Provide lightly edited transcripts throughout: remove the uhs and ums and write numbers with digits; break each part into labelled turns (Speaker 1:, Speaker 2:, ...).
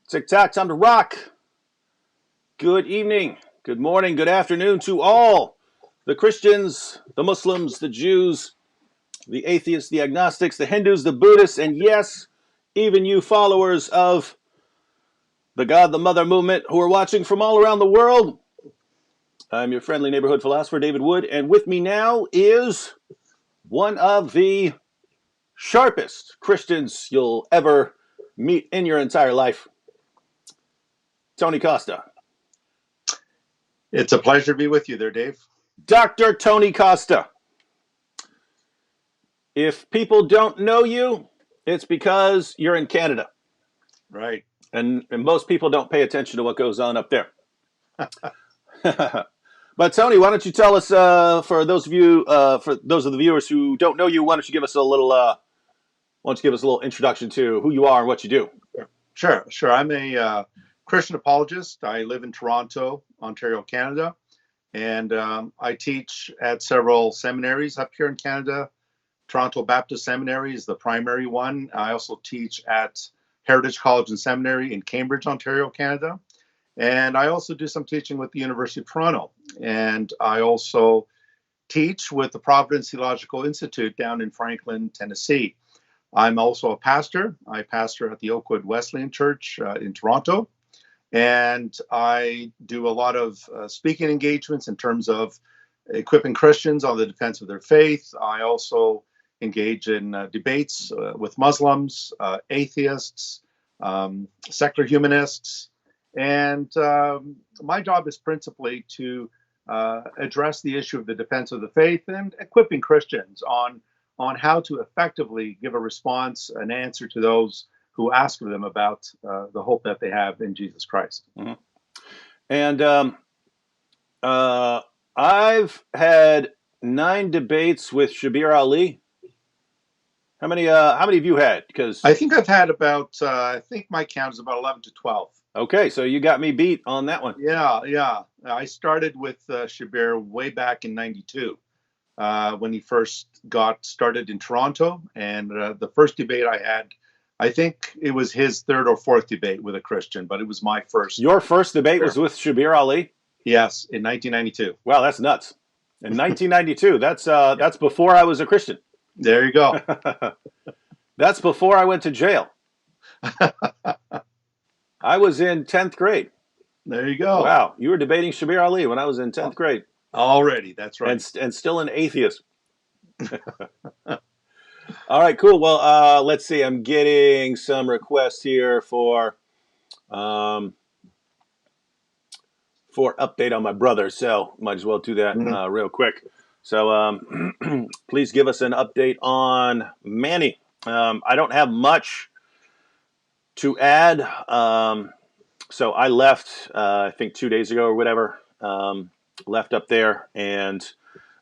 Speaker 1: Tic-tac, time to rock. Good evening, good morning, good afternoon to all the Christians, the Muslims, the Jews, the atheists, the agnostics, the Hindus, the Buddhists, and yes, even you followers of the God, the Mother movement who are watching from all around the world. I'm your friendly neighborhood philosopher, David Wood, and with me now is one of the sharpest Christians you'll ever meet in your entire life, Tony Costa.
Speaker 2: It's a pleasure to be with you there, Dave.
Speaker 1: Dr. Tony Costa. If people don't know you, it's because you're in Canada.
Speaker 2: Right.
Speaker 1: And most people don't pay attention to what goes on up there. But Tony, why don't you tell us, for those of the viewers who don't know you, why don't you give us a little introduction to who you are and what you do?
Speaker 2: Sure. I'm a Christian apologist. I live in Toronto, Ontario, Canada, and I teach at several seminaries up here in Canada. Toronto Baptist Seminary is the primary one. I also teach at Heritage College and Seminary in Cambridge, Ontario, Canada. And I also do some teaching with the University of Toronto. And I also teach with the Providence Theological Institute down in Franklin, Tennessee. I'm also a pastor. I pastor at the Oakwood Wesleyan Church in Toronto. And I do a lot of speaking engagements in terms of equipping Christians on the defense of their faith. I also engage in debates with Muslims, atheists, secular humanists. And my job is principally to address the issue of the defense of the faith and equipping Christians on how to effectively give a response, an answer to those who ask of them about the hope that they have in Jesus Christ.
Speaker 1: Mm-hmm. And I've had 9 debates with Shabir Ali. How many have you had? Because
Speaker 2: I think I've had about, I think my count is about 11 to 12.
Speaker 1: Okay, so you got me beat on that one.
Speaker 2: Yeah. I started with Shabir way back in 92 when he first got started in Toronto. And the first debate I had, I think it was his third or fourth debate with a Christian, but it was my first.
Speaker 1: Your first debate was with Shabir Ali?
Speaker 2: Yes, in 1992.
Speaker 1: Wow, that's nuts. In 1992, that's before I was a Christian.
Speaker 2: There you go.
Speaker 1: That's before I went to jail. I was in 10th grade.
Speaker 2: There you go.
Speaker 1: Wow, you were debating Shabir Ali when I was in 10th grade.
Speaker 2: Already, that's right.
Speaker 1: And still an atheist. All right, cool. Well, let's see. I'm getting some requests here for update on my brother, so might as well do that real quick. So please give us an update on Manny. I don't have much to add. So I left, I think 2 days ago or whatever, left up there. And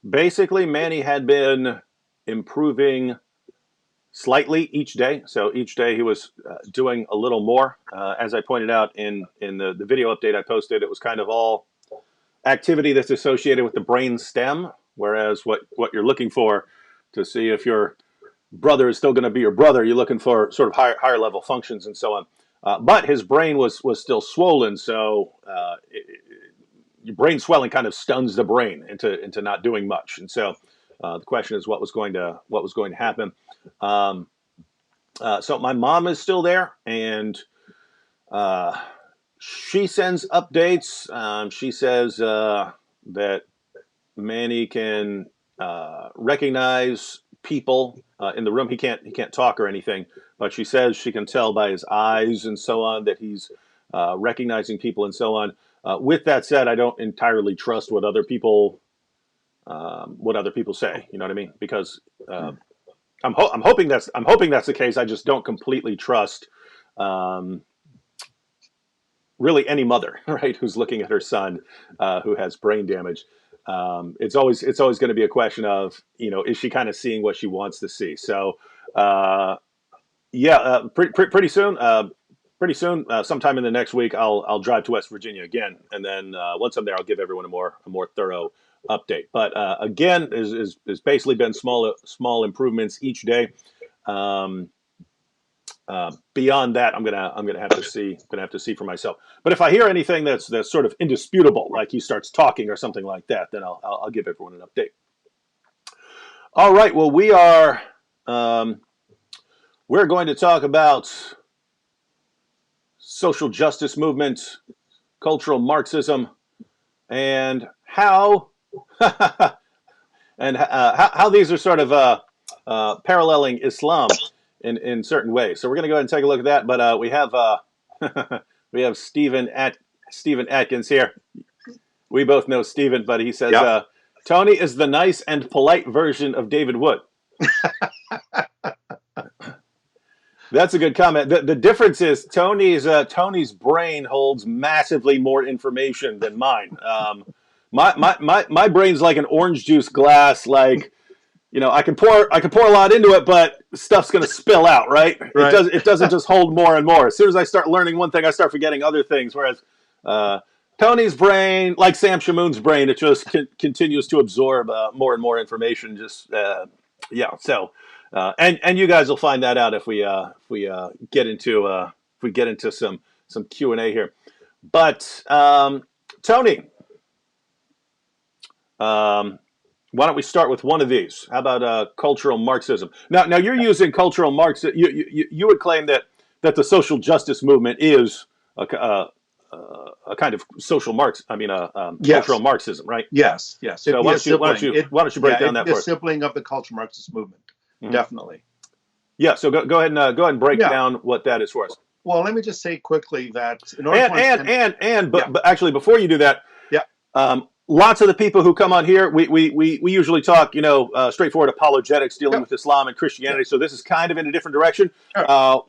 Speaker 1: basically Manny had been improving slightly each day. So each day he was doing a little more. As I pointed out in the video update I posted, it was kind of all activity that's associated with the brain stem. Whereas what you're looking for to see if your brother is still going to be your brother, you're looking for sort of higher level functions and so on. But his brain was still swollen, so your brain swelling kind of stuns the brain into not doing much. And so the question is what was going to happen. So my mom is still there, and she sends updates. She says that Manny can recognize people in the room. He can't talk or anything, but she says she can tell by his eyes and so on that he's recognizing people and so on. With that said, I don't entirely trust what other people say. You know what I mean? Because I'm hoping that's the case. I just don't completely trust really any mother, right, who's looking at her son who has brain damage. It's always going to be a question of, is she kind of seeing what she wants to see? So pretty soon, sometime in the next week, I'll drive to West Virginia again, and then once I'm there, I'll give everyone a more thorough update. But again, is basically been small improvements each day. Beyond that, I'm gonna have to see for myself. But if I hear anything that's sort of indisputable, like he starts talking or something like that, then I'll give everyone an update. All right. Well, we're going to talk about social justice movement, cultural Marxism, and how how these are sort of paralleling Islam in certain ways. So we're going to go ahead and take a look at that. But we have we have Stephen Atkins here. We both know Stephen, but he says
Speaker 2: Yep.
Speaker 1: Tony is the nice and polite version of David Wood. That's a good comment. The difference is Tony's brain holds massively more information than mine. My brain's like an orange juice glass. Like, you know, I can pour a lot into it, but stuff's going to spill out, right?
Speaker 2: Right.
Speaker 1: It doesn't just hold more and more. As soon as I start learning one thing, I start forgetting other things. Whereas Tony's brain, like Sam Shamoon's brain, it just continues to absorb more and more information. Just yeah. So and you guys will find that out if we get into some Q&A here. But Tony, why don't we start with one of these? How about cultural Marxism? Now you're using cultural Marxism. You would claim that the social justice movement is a kind of social cultural Marxism, right?
Speaker 2: Yes. Yes.
Speaker 1: So why don't you break down that for us?
Speaker 2: A sibling of the cultural Marxist movement. Mm-hmm. Definitely.
Speaker 1: Yeah. So go ahead and break down what that is for us.
Speaker 2: Well, let me just say quickly that in order
Speaker 1: but actually before you do that, lots of the people who come on here, we usually talk, straightforward apologetics dealing with Islam and Christianity. So this is kind of in a different direction. Sure.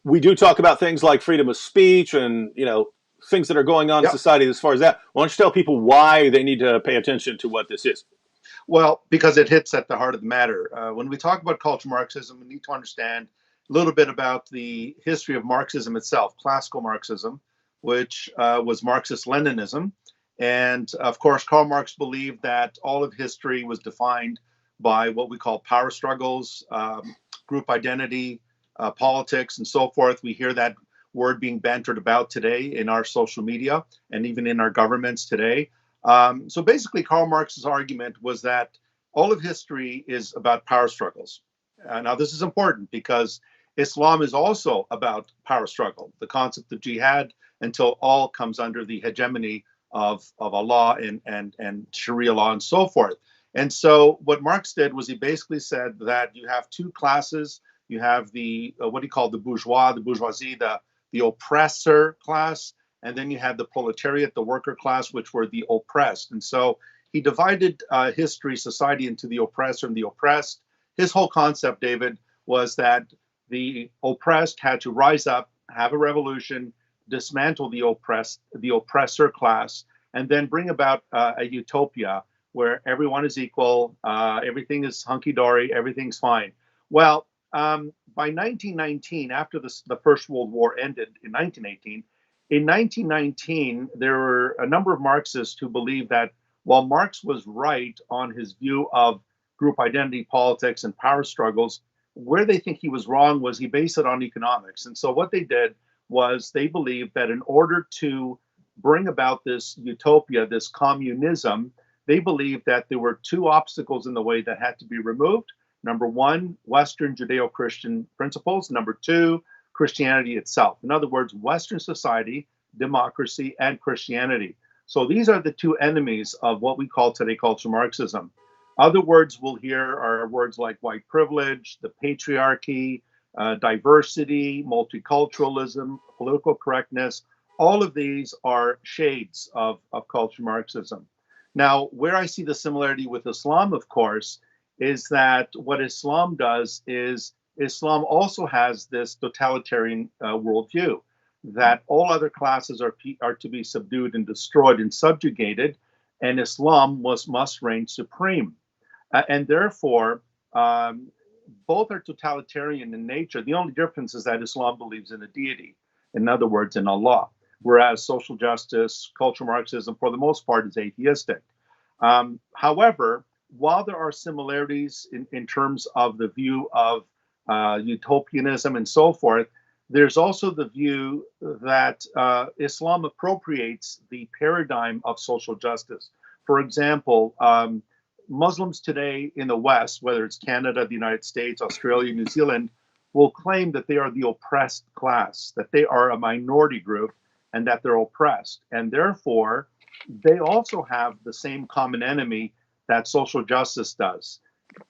Speaker 1: We do talk about things like freedom of speech and, things that are going on in society as far as that. Why don't you tell people why they need to pay attention to what this is?
Speaker 2: Well, because it hits at the heart of the matter. When we talk about cultural Marxism, we need to understand a little bit about the history of Marxism itself, classical Marxism, which was Marxist-Leninism. And of course, Karl Marx believed that all of history was defined by what we call power struggles, group identity, politics, and so forth. We hear that word being bantered about today in our social media and even in our governments today. So basically, Karl Marx's argument was that all of history is about power struggles. Now, this is important because Islam is also about power struggle, the concept of jihad until all comes under the hegemony of Allah and Sharia law and so forth. And so what Marx did was he basically said that you have two classes. You have the what he called the bourgeoisie, the oppressor class, and then you had the proletariat, the worker class, which were the oppressed. And so he divided history, society into the oppressor and the oppressed. His whole concept, David, was that the oppressed had to rise up, have a revolution, dismantle the oppressor class, and then bring about a utopia where everyone is equal, everything is hunky-dory, everything's fine. Well, by 1919, after the First World War ended in 1918, in 1919, there were a number of Marxists who believed that while Marx was right on his view of group identity politics and power struggles, where they think he was wrong was he based it on economics. And so what they did was they believed that in order to bring about this utopia, this communism, they believed that there were two obstacles in the way that had to be removed. Number one, Western Judeo-Christian principles. Number two, Christianity itself. In other words, Western society, democracy, and Christianity. So these are the two enemies of what we call today cultural Marxism. Other words we'll hear are words like white privilege, the patriarchy, diversity, multiculturalism, political correctness. All of these are shades of cultural Marxism. Now, where I see the similarity with Islam, of course, is that what Islam does is Islam also has this totalitarian worldview that all other classes are to be subdued and destroyed and subjugated, and Islam must reign supreme. And therefore, both are totalitarian in nature. The only difference is that Islam believes in a deity, in other words, in Allah, whereas social justice, cultural Marxism, for the most part, is atheistic. However, while there are similarities in terms of the view of utopianism and so forth, There's also the view that Islam appropriates the paradigm of social justice. For example, Muslims today in the West, whether it's Canada, the United States, Australia, New Zealand, will claim that they are the oppressed class, that they are a minority group, and that they're oppressed. And therefore, they also have the same common enemy that social justice does.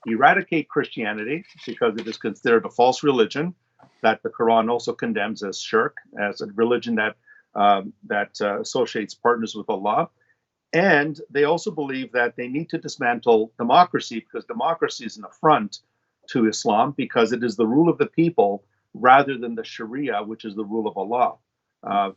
Speaker 2: Eradicate Christianity because it is considered a false religion that the Quran also condemns as shirk, as a religion that associates partners with Allah. And they also believe that they need to dismantle democracy because democracy is an affront to Islam because it is the rule of the people rather than the Sharia, which is the rule of Allah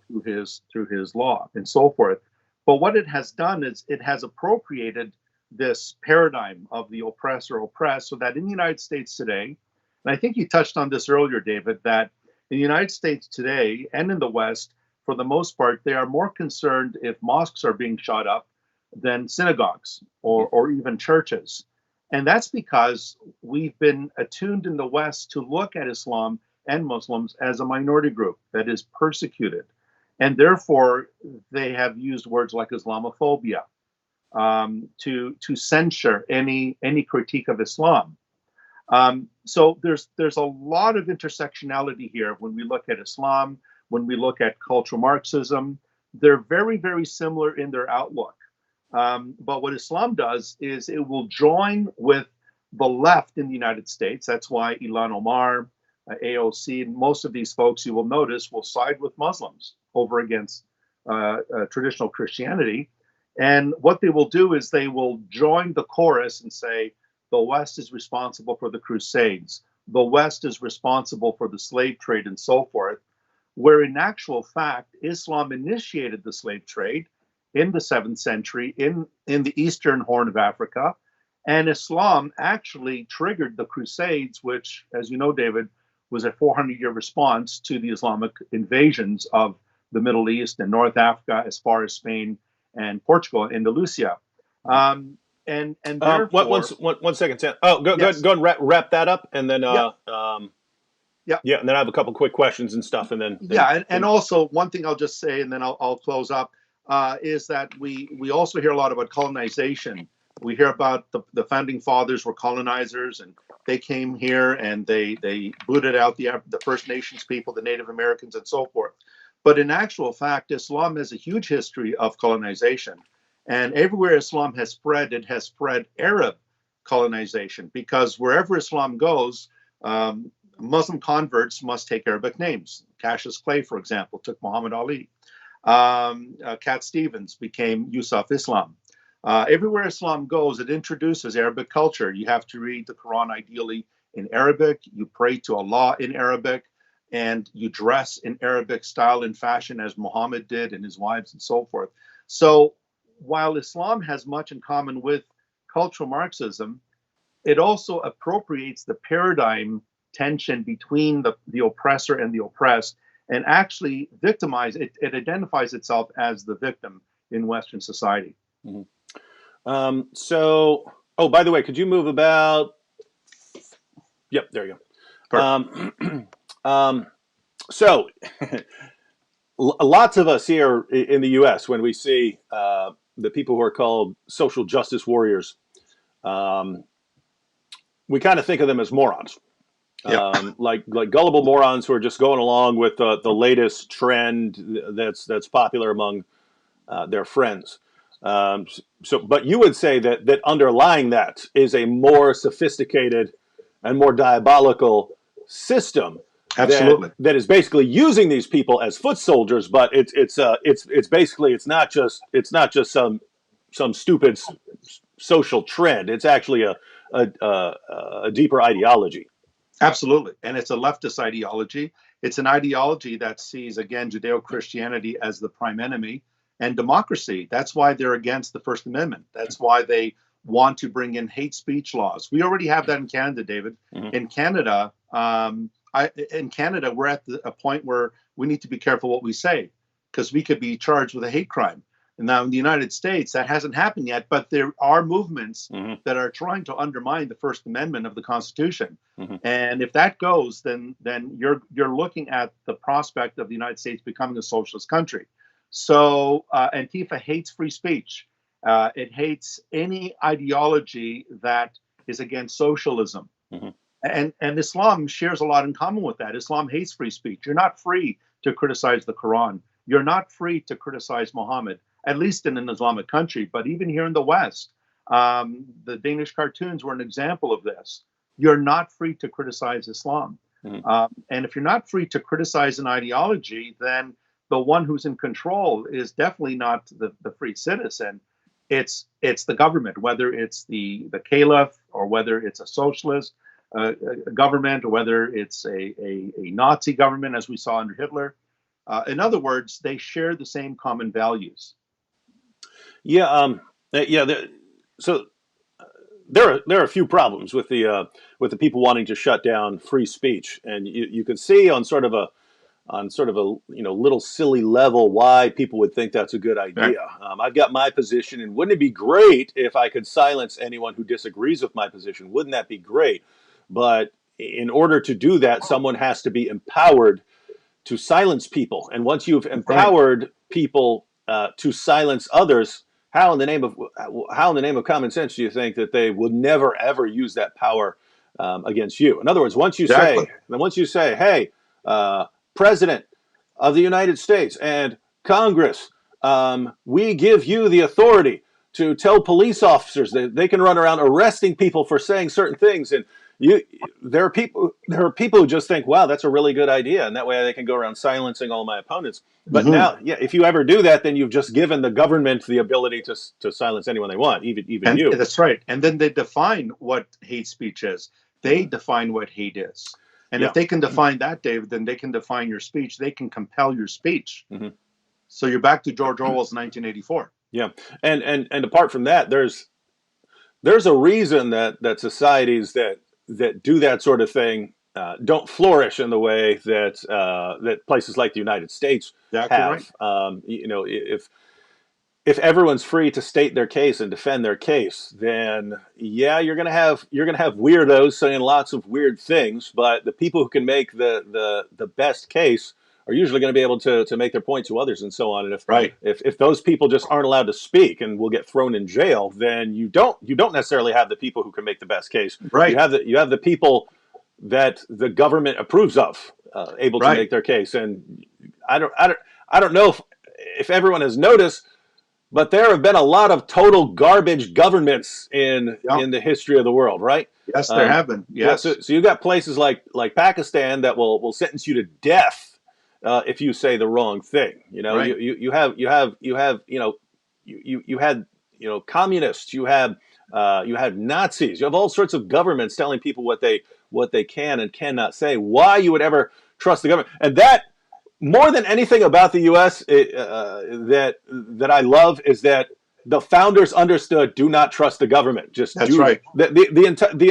Speaker 2: through his law and so forth. But what it has done is it has appropriated this paradigm of the oppressor oppressed, so that in the United States today, and I think you touched on this earlier, David, that in the United States today and in the West, for the most part, they are more concerned if mosques are being shot up than synagogues or even churches. And that's because we've been attuned in the West to look at Islam and Muslims as a minority group that is persecuted. And therefore, they have used words like Islamophobia to censure any critique of Islam. So there's a lot of intersectionality here when we look at Islam, when we look at cultural Marxism. They're very, very similar in their outlook. But what Islam does is it will join with the left in the United States. That's why Ilhan Omar, AOC, and most of these folks you will notice will side with Muslims over against traditional Christianity. And what they will do is they will join the chorus and say, the West is responsible for the Crusades. The West is responsible for the slave trade and so forth, where in actual fact, Islam initiated the slave trade in the 7th century in the Eastern Horn of Africa. And Islam actually triggered the Crusades, which, as you know, David, was a 400-year response to the Islamic invasions of the Middle East and North Africa as far as Spain and Portugal, Andalusia. And therefore,
Speaker 1: one second, Sam. Oh, go
Speaker 2: yes.
Speaker 1: ahead and wrap that up, and then
Speaker 2: Yeah.
Speaker 1: and then I have a couple quick questions and stuff, and then
Speaker 2: and also one thing I'll just say, and then I'll close up, is that we also hear a lot about colonization. We hear about the founding fathers were colonizers, and they came here and they booted out the First Nations people, the Native Americans, and so forth. But in actual fact, Islam has a huge history of colonization. And everywhere Islam has spread, it has spread Arab colonization, because wherever Islam goes, Muslim converts must take Arabic names. Cassius Clay, for example, took Muhammad Ali. Cat Stevens became Yusuf Islam. Everywhere Islam goes, it introduces Arabic culture. You have to read the Quran ideally in Arabic. You pray to Allah in Arabic, and you dress in Arabic style and fashion as Muhammad did and his wives and so forth. So while Islam has much in common with cultural Marxism, it also appropriates the paradigm tension between the oppressor and the oppressed, and actually it identifies itself as the victim in Western society.
Speaker 1: Mm-hmm. So, by the way, could you move about? Yep, there you go. So, lots of us here in the U.S., when we see the people who are called social justice warriors, we kind of think of them as morons. Like gullible morons who are just going along with the latest trend that's popular among their friends. But you would say that underlying that is a more sophisticated and more diabolical system.
Speaker 2: Absolutely.
Speaker 1: That is basically using these people as foot soldiers, but it's basically it's not just some stupid social trend. It's actually a deeper ideology.
Speaker 2: Absolutely. And it's a leftist ideology. It's an ideology that sees, again, Judeo-Christianity as the prime enemy, and democracy. That's why they're against the First Amendment. That's why they want to bring in hate speech laws. We already have that in Canada, David. Mm-hmm. In Canada, we're at a point where we need to be careful what we say, because we could be charged with a hate crime. Now, in the United States, that hasn't happened yet, but there are movements
Speaker 1: Hmm.
Speaker 2: that are trying to undermine the First Amendment of the Constitution.
Speaker 1: Hmm.
Speaker 2: And if that goes, then you're looking at the prospect of the United States becoming a socialist country. So Antifa hates free speech. It hates any ideology that is against socialism.
Speaker 1: Hmm.
Speaker 2: And Islam shares a lot in common with that. Islam hates free speech. You're not free to criticize the Quran. You're not free to criticize Muhammad, at least in an Islamic country. But even here in the West, the Danish cartoons were an example of this. You're not free to criticize Islam.
Speaker 1: Hmm.
Speaker 2: And if you're not free to criticize an ideology, then the one who's in control is definitely not the free citizen. It's the government, whether it's the caliph or whether it's a socialist government or whether it's a Nazi government, as we saw under Hitler. In other words, they share the same common values.
Speaker 1: Yeah. Yeah. So there are a few problems with the people wanting to shut down free speech, and you can see on sort of a little silly level why people would think that's a good
Speaker 2: Right.
Speaker 1: idea. I've got my position, and wouldn't it be great if I could silence anyone who disagrees with my position? Wouldn't that be great? But in order to do that, someone has to be empowered to silence people. And once you've
Speaker 2: Right.
Speaker 1: empowered people to silence others, how in the name of common sense do you think that they would never ever use that power against you? In other words,
Speaker 2: Exactly.
Speaker 1: once you say, hey, President of the United States and Congress, we give you the authority to tell police officers that they can run around arresting people for saying certain things, and you there are people who just think, wow, that's a really good idea, and that way they can go around silencing all my opponents. But
Speaker 2: Hmm.
Speaker 1: now, yeah, if you ever do that, then you've just given the government the ability to silence anyone they want, even
Speaker 2: And
Speaker 1: you.
Speaker 2: that's right. And then they define what hate speech is. They
Speaker 1: Mhm.
Speaker 2: define what hate is. And if
Speaker 1: Yeah.
Speaker 2: they can define that, David, then they can define your speech. They can compel your speech.
Speaker 1: Hmm.
Speaker 2: So you're back to George Orwell's 1984.
Speaker 1: Yeah. And apart from that, there's a reason that societies that do that sort of thing don't flourish in the way that places like the United States
Speaker 2: Exactly right.
Speaker 1: have. If everyone's free to state their case and defend their case, then yeah, you're gonna have weirdos saying lots of weird things, but the people who can make the best case are usually going to be able to make their point to others and so on. And
Speaker 2: Right.
Speaker 1: if those people just aren't allowed to speak and will get thrown in jail, then you don't necessarily have the people who can make the best case.
Speaker 2: Right.
Speaker 1: You have the people that the government approves of able to
Speaker 2: Right.
Speaker 1: make their case. And I don't know if everyone has noticed, but there have been a lot of total garbage governments
Speaker 2: Yeah.
Speaker 1: in the history of the world, right?
Speaker 2: Yes, there have been.
Speaker 1: Yeah, so
Speaker 2: Yes.
Speaker 1: you got places like Pakistan that will sentence you to death if you say the wrong thing. You know,
Speaker 2: Right.
Speaker 1: you had communists, you had Nazis, you have all sorts of governments telling people what they can and cannot say. Why you would ever trust the government? And that, more than anything about the U.S. That I love, is that the founders understood: do not trust the government. Just
Speaker 2: That's
Speaker 1: do
Speaker 2: right.
Speaker 1: the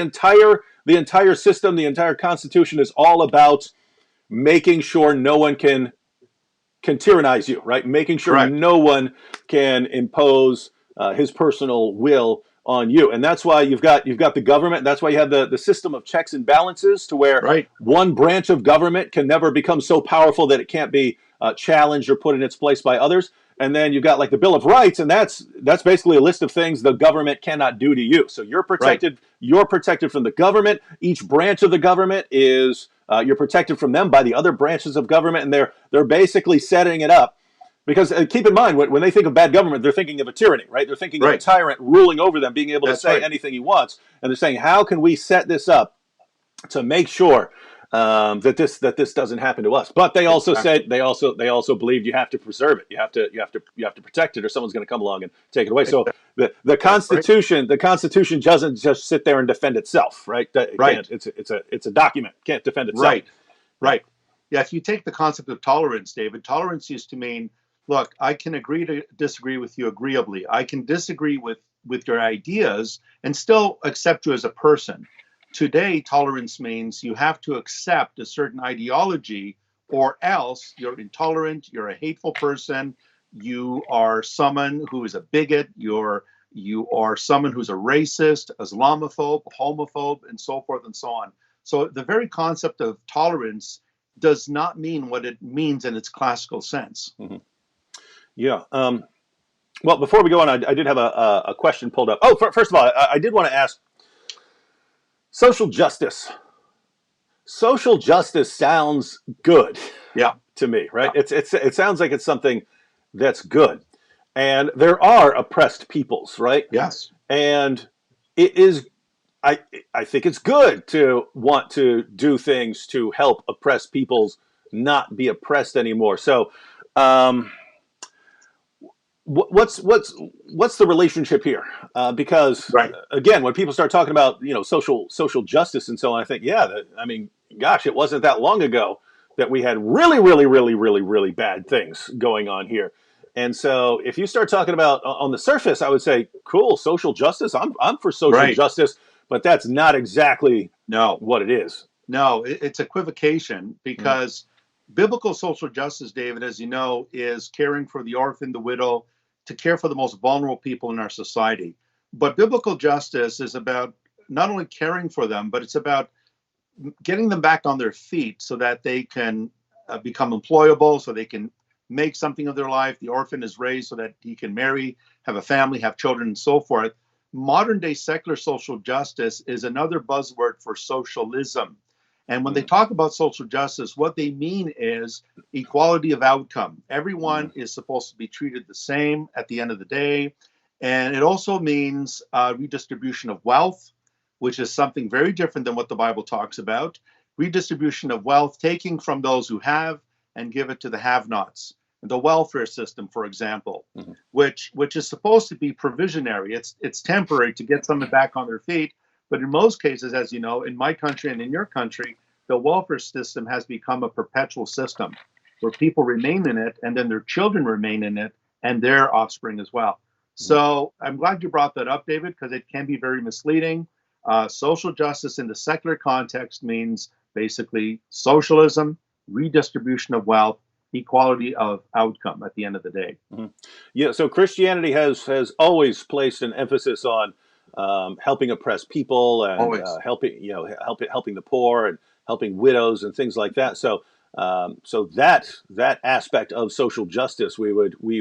Speaker 1: entire system, the entire Constitution is all about making sure no one can tyrannize you, right? Making sure
Speaker 2: Correct.
Speaker 1: no one can impose his personal will on you, and that's why you've got the government. That's why you have the system of checks and balances, to where
Speaker 2: Right.
Speaker 1: one branch of government can never become so powerful that it can't be challenged or put in its place by others. And then you've got like the Bill of Rights, and that's basically a list of things the government cannot do to you. So you're
Speaker 2: Right.
Speaker 1: protected. You're protected from the government. Each branch of the government is you're protected from them by the other branches of government, and they're basically setting it up. Because keep in mind, when they think of bad government, they're thinking of a tyranny, right? They're thinking of a
Speaker 2: Right.
Speaker 1: tyrant ruling over them, being able to
Speaker 2: That's
Speaker 1: say
Speaker 2: right.
Speaker 1: anything he wants, and they're saying, how can we set this up to make sure that this doesn't happen to us? But they also
Speaker 2: Exactly.
Speaker 1: said they also believed you have to preserve it, you have to protect it, or someone's going to come along and take it away. So
Speaker 2: Exactly.
Speaker 1: the
Speaker 2: That's right.
Speaker 1: Constitution doesn't just sit there and defend itself, right? It
Speaker 2: Right.
Speaker 1: can't. It's a document. It can't defend itself.
Speaker 2: Right. Right. Yeah. If you take the concept of tolerance, David, tolerance used to mean, look, I can agree to disagree with you agreeably. I can disagree with your ideas and still accept you as a person. Today, tolerance means you have to accept a certain ideology, or else you're intolerant, you're a hateful person, you are someone who is a bigot, you are someone who's a racist, Islamophobe, homophobe, and so forth and so on. So the very concept of tolerance does not mean what it means in its classical sense.
Speaker 1: Mm-hmm. Yeah. Well, before we go on, I did have a question pulled up. Oh, first of all, I did want to ask, social justice. Social justice sounds good,
Speaker 2: Yeah,
Speaker 1: to me, right?
Speaker 2: yeah.
Speaker 1: It sounds like it's something that's good, and there are oppressed peoples, right?
Speaker 2: Yes.
Speaker 1: And it is. I think it's good to want to do things to help oppressed peoples not be oppressed anymore. So, um, what's the relationship here? Because
Speaker 2: Right.
Speaker 1: again, when people start talking about social justice and so on, I think I mean, gosh, it wasn't that long ago that we had really bad things going on here. And so, if you start talking about on the surface, I would say, cool, social justice. I'm for social
Speaker 2: Right.
Speaker 1: justice, but that's not exactly
Speaker 2: No.
Speaker 1: what it is.
Speaker 2: No, it's equivocation because biblical social justice, David, as you know, is caring for the orphan, the widow, to care for the most vulnerable people in our society. But biblical justice is about not only caring for them, but it's about getting them back on their feet so that they can become employable, so they can make something of their life. The orphan is raised so that he can marry, have a family, have children, and so forth. Modern day secular social justice is another buzzword for socialism. And when they talk about social justice, what they mean is equality of outcome. Everyone is supposed to be treated the same at the end of the day. And it also means redistribution of wealth, which is something very different than what the Bible talks about. Redistribution of wealth, taking from those who have and give it to the have-nots. The welfare system, for example, which is supposed to be provisionary. It's temporary to get someone back on their feet. But in most cases, as you know, in my country and in your country, the welfare system has become a perpetual system where people remain in it and then their children remain in it and their offspring as well. So I'm glad you brought that up, David, because it can be very misleading. Social justice in the secular context means basically socialism, redistribution of wealth, equality of outcome at the end of the day.
Speaker 1: Yeah. So Christianity has always placed an emphasis on helping oppressed people and
Speaker 2: Always.
Speaker 1: helping the poor and helping widows and things like that. So so that aspect of social justice we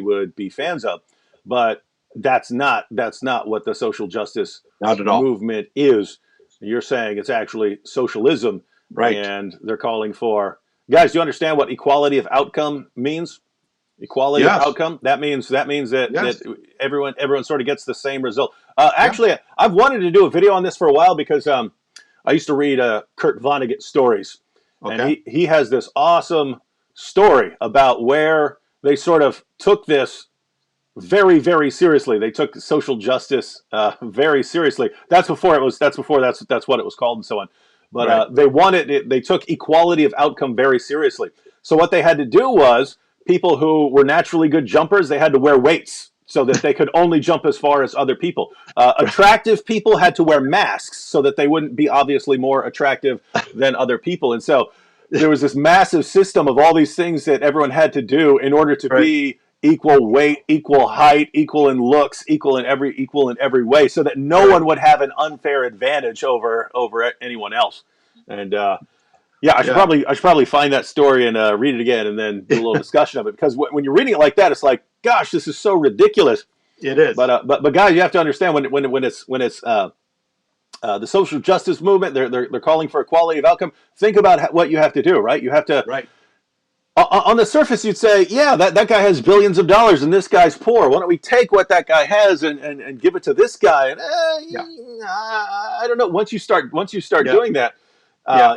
Speaker 1: would be fans of, but that's not what the social justice
Speaker 2: Not at all.
Speaker 1: movement is. You're saying it's actually socialism,
Speaker 2: Right.
Speaker 1: and they're calling for, guys. Do you understand what equality of outcome means? Equality
Speaker 2: Yes.
Speaker 1: of outcome. That means that
Speaker 2: Yes.
Speaker 1: that everyone sort of gets the same result. Actually, I've wanted to do a video on this for a while because I used to read Kurt Vonnegut stories, and
Speaker 2: Okay.
Speaker 1: he has this awesome story about where they sort of took this very seriously. They took social justice very seriously. That's what it was called and so on. But
Speaker 2: Right.
Speaker 1: they took equality of outcome very seriously. So what they had to do was, people who were naturally good jumpers, they had to wear weights so that they could only jump as far as other people. Attractive people had to wear masks so that they wouldn't be obviously more attractive than other people. And so there was this massive system of all these things that everyone had to do in order to
Speaker 2: Right.
Speaker 1: be equal weight, equal height, equal in looks, equal in every way, so that no one would have an unfair advantage over anyone else. And yeah, I should probably find that story and read it again, and then do a little discussion of it. Because when you're reading it like that, it's like, gosh, this is so ridiculous.
Speaker 2: It is.
Speaker 1: But guys, you have to understand when it's the social justice movement, they're calling for equality of outcome. Think about what you have to do, right? You have to.
Speaker 2: Right.
Speaker 1: On the surface, you'd say, yeah, that guy has billions of dollars and this guy's poor. Why don't we take what that guy has and give it to this guy? And I don't know. Once you start doing that,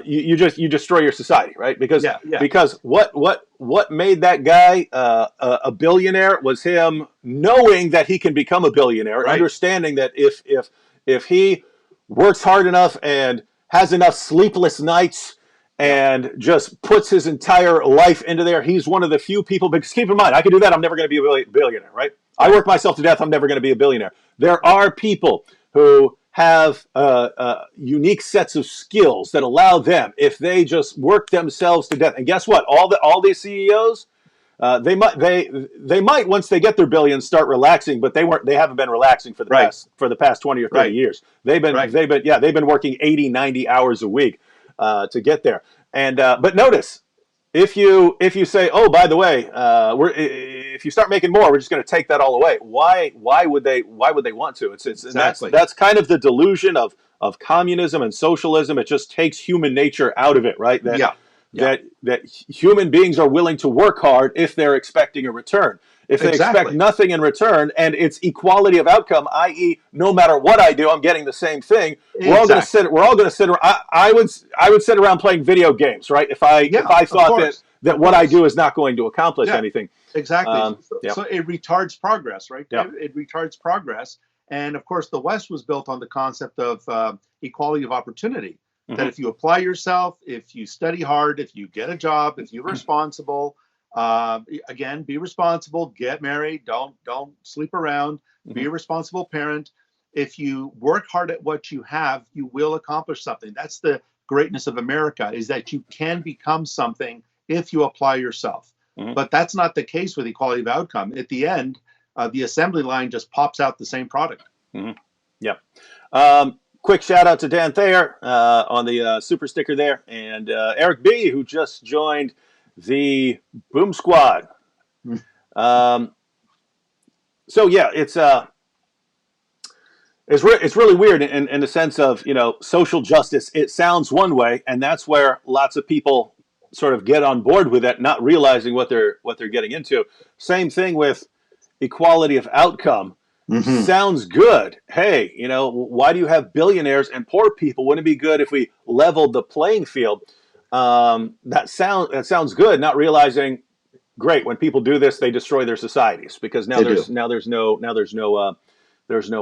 Speaker 1: you destroy your society, right? Because what made that guy a billionaire was him knowing that he can become a billionaire, understanding that if he works hard enough and has enough sleepless nights and just puts his entire life into there, he's one of the few people. Because keep in mind, I can do that. I'm never going to be a billionaire, right? I work myself to death. I'm never going to be a billionaire. There are people who have unique sets of skills that allow them, if they just work themselves to death. And guess what? All these CEOs, They might once they get their billions start relaxing, but they haven't been relaxing for
Speaker 2: Right.
Speaker 1: the past 20 or 30
Speaker 2: Right.
Speaker 1: years. They've been working 80, 90 hours a week to get there. And but notice, if you say, oh, by the way, if you start making more, we're just going to take that all away. Why would they want to? And
Speaker 2: Exactly.
Speaker 1: that's kind of the delusion of communism and socialism. It just takes human nature out of it, right?
Speaker 2: Yeah. Yeah.
Speaker 1: That human beings are willing to work hard if they're expecting a return. If they expect
Speaker 2: Exactly.
Speaker 1: nothing in return, and it's equality of outcome, i.e., no matter what I do, I'm getting the same thing. We're all going to sit. We're all going to sit around. I would sit around playing video games, right? If I
Speaker 2: Of
Speaker 1: thought
Speaker 2: course.
Speaker 1: that
Speaker 2: Of
Speaker 1: what I
Speaker 2: course.
Speaker 1: do is not going to accomplish
Speaker 2: Yeah.
Speaker 1: anything.
Speaker 2: Exactly.
Speaker 1: Yeah.
Speaker 2: So it retards progress, right?
Speaker 1: Yeah.
Speaker 2: It retards progress. And of course, the West was built on the concept of equality of opportunity. That if you apply yourself, if you study hard, if you get a job, if you're responsible, again, be responsible, get married, don't sleep around, be a responsible parent. If you work hard at what you have, you will accomplish something. That's the greatness of America, is that you can become something if you apply yourself. But that's not the case with equality of outcome. At the end, the assembly line just pops out the same product.
Speaker 1: Yeah. Quick shout out to Dan Thayer on the super sticker there, and Eric B, who just joined the Boom Squad. So yeah, it's really weird in the sense of, social justice. It sounds one way, and that's where lots of people sort of get on board with it, not realizing what they're getting into. Same thing with equality of outcome. Sounds good. Hey, why do you have billionaires and poor people? Wouldn't it be good if we leveled the playing field? That sounds good. Not realizing, great, when people do this, they destroy their societies, because there's no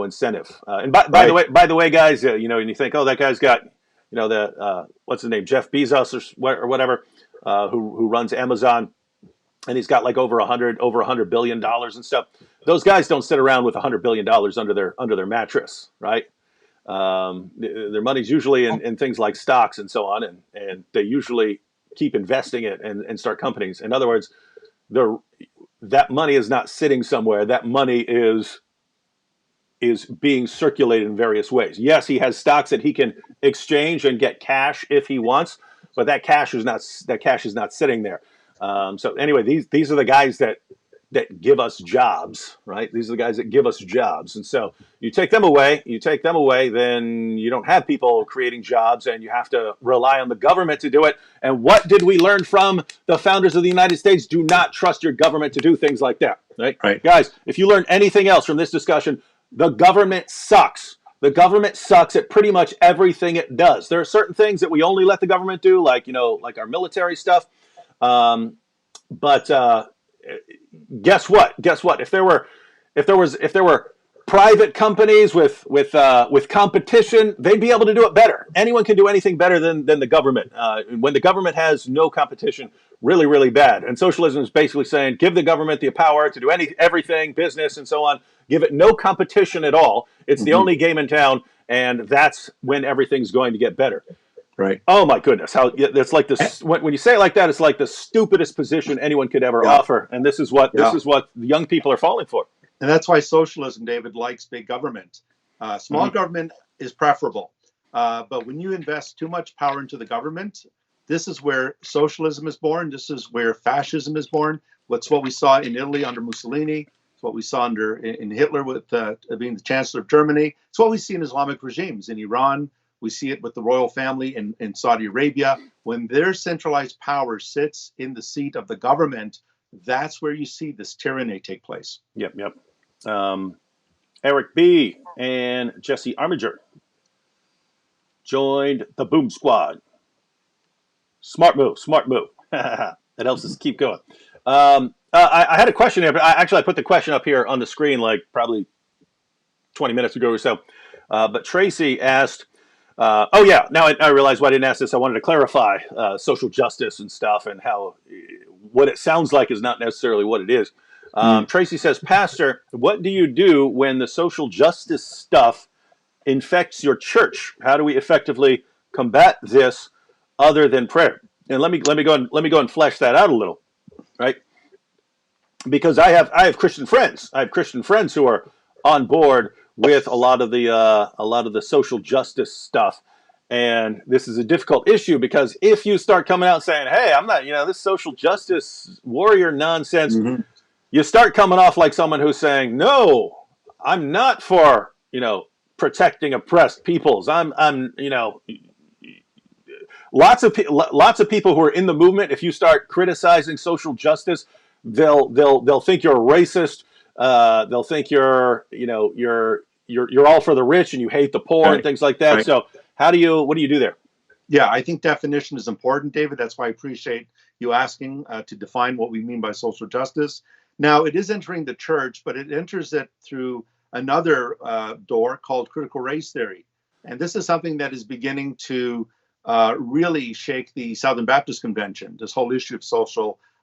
Speaker 1: incentive. And by the way, guys, and you think, oh, that guy's got, the what's his name, Jeff Bezos or whatever, who runs Amazon, and he's got like over $100 billion and stuff. Those guys don't sit around with $100 billion under their mattress, right? Their money's usually in things like stocks and so on, and they usually keep investing it and start companies. In other words, that money is not sitting somewhere. That money is being circulated in various ways. Yes, he has stocks that he can exchange and get cash if he wants, but that cash is not sitting there. So anyway, these are the guys that give us jobs, right? These are the guys that give us jobs. And so you take them away, then you don't have people creating jobs, and you have to rely on the government to do it. And what did we learn from the founders of the United States? Do not trust your government to do things like that, right? Guys, if you learn anything else from this discussion, the government sucks. The government sucks at pretty much everything it does. There are certain things that we only let the government do, like our military stuff. But guess what? If there were private companies with competition, they'd be able to do it better. Anyone can do anything better than the government. When the government has no competition, really, really bad. And socialism is basically saying, give the government the power to do everything, business and so on. Give it no competition at all. It's the only game in town, and that's when everything's going to get better.
Speaker 2: Right.
Speaker 1: Oh my goodness! How it's like this when you say it like that, it's like the stupidest position anyone could ever offer, and this is what the young people are falling for.
Speaker 2: And that's why socialism, David, likes big government. Small government is preferable, but when you invest too much power into the government, this is where socialism is born. This is where fascism is born. What's what we saw in Italy under Mussolini. It's what we saw in Hitler with being the Chancellor of Germany. It's what we see in Islamic regimes in Iran. We see it with the royal family in Saudi Arabia. When their centralized power sits in the seat of the government, that's where you see this tyranny take place.
Speaker 1: Yep. Eric B. and Jesse Armiger joined the Boom Squad. Smart move. That helps us keep going. I had a question here, but I put the question up here on the screen like probably 20 minutes ago or so. But Tracy asked, now I realize why I didn't ask this. I wanted to clarify social justice and stuff, and how what it sounds like is not necessarily what it is. Tracy says, Pastor, what do you do when the social justice stuff infects your church? How do we effectively combat this other than prayer? And let me go and flesh that out a little, right? because I have Christian friends. I have Christian friends who are on board with a lot of the social justice stuff. And this is a difficult issue because if you start coming out saying, "Hey, I'm not, this social justice warrior nonsense,"
Speaker 2: Hmm.
Speaker 1: you start coming off like someone who's saying, "No, I'm not for, protecting oppressed peoples. I'm, lots of people who are in the movement. If you start criticizing social justice, they'll think you're a racist. They'll think you're all for the rich and you hate the poor and
Speaker 2: Right.
Speaker 1: things like that.
Speaker 2: Right.
Speaker 1: So what do you do there?
Speaker 2: Yeah, I think definition is important, David. That's why I appreciate you asking to define what we mean by social justice. Now, it is entering the church, but it enters it through another door called critical race theory. And this is something that is beginning to really shake the Southern Baptist Convention, this whole issue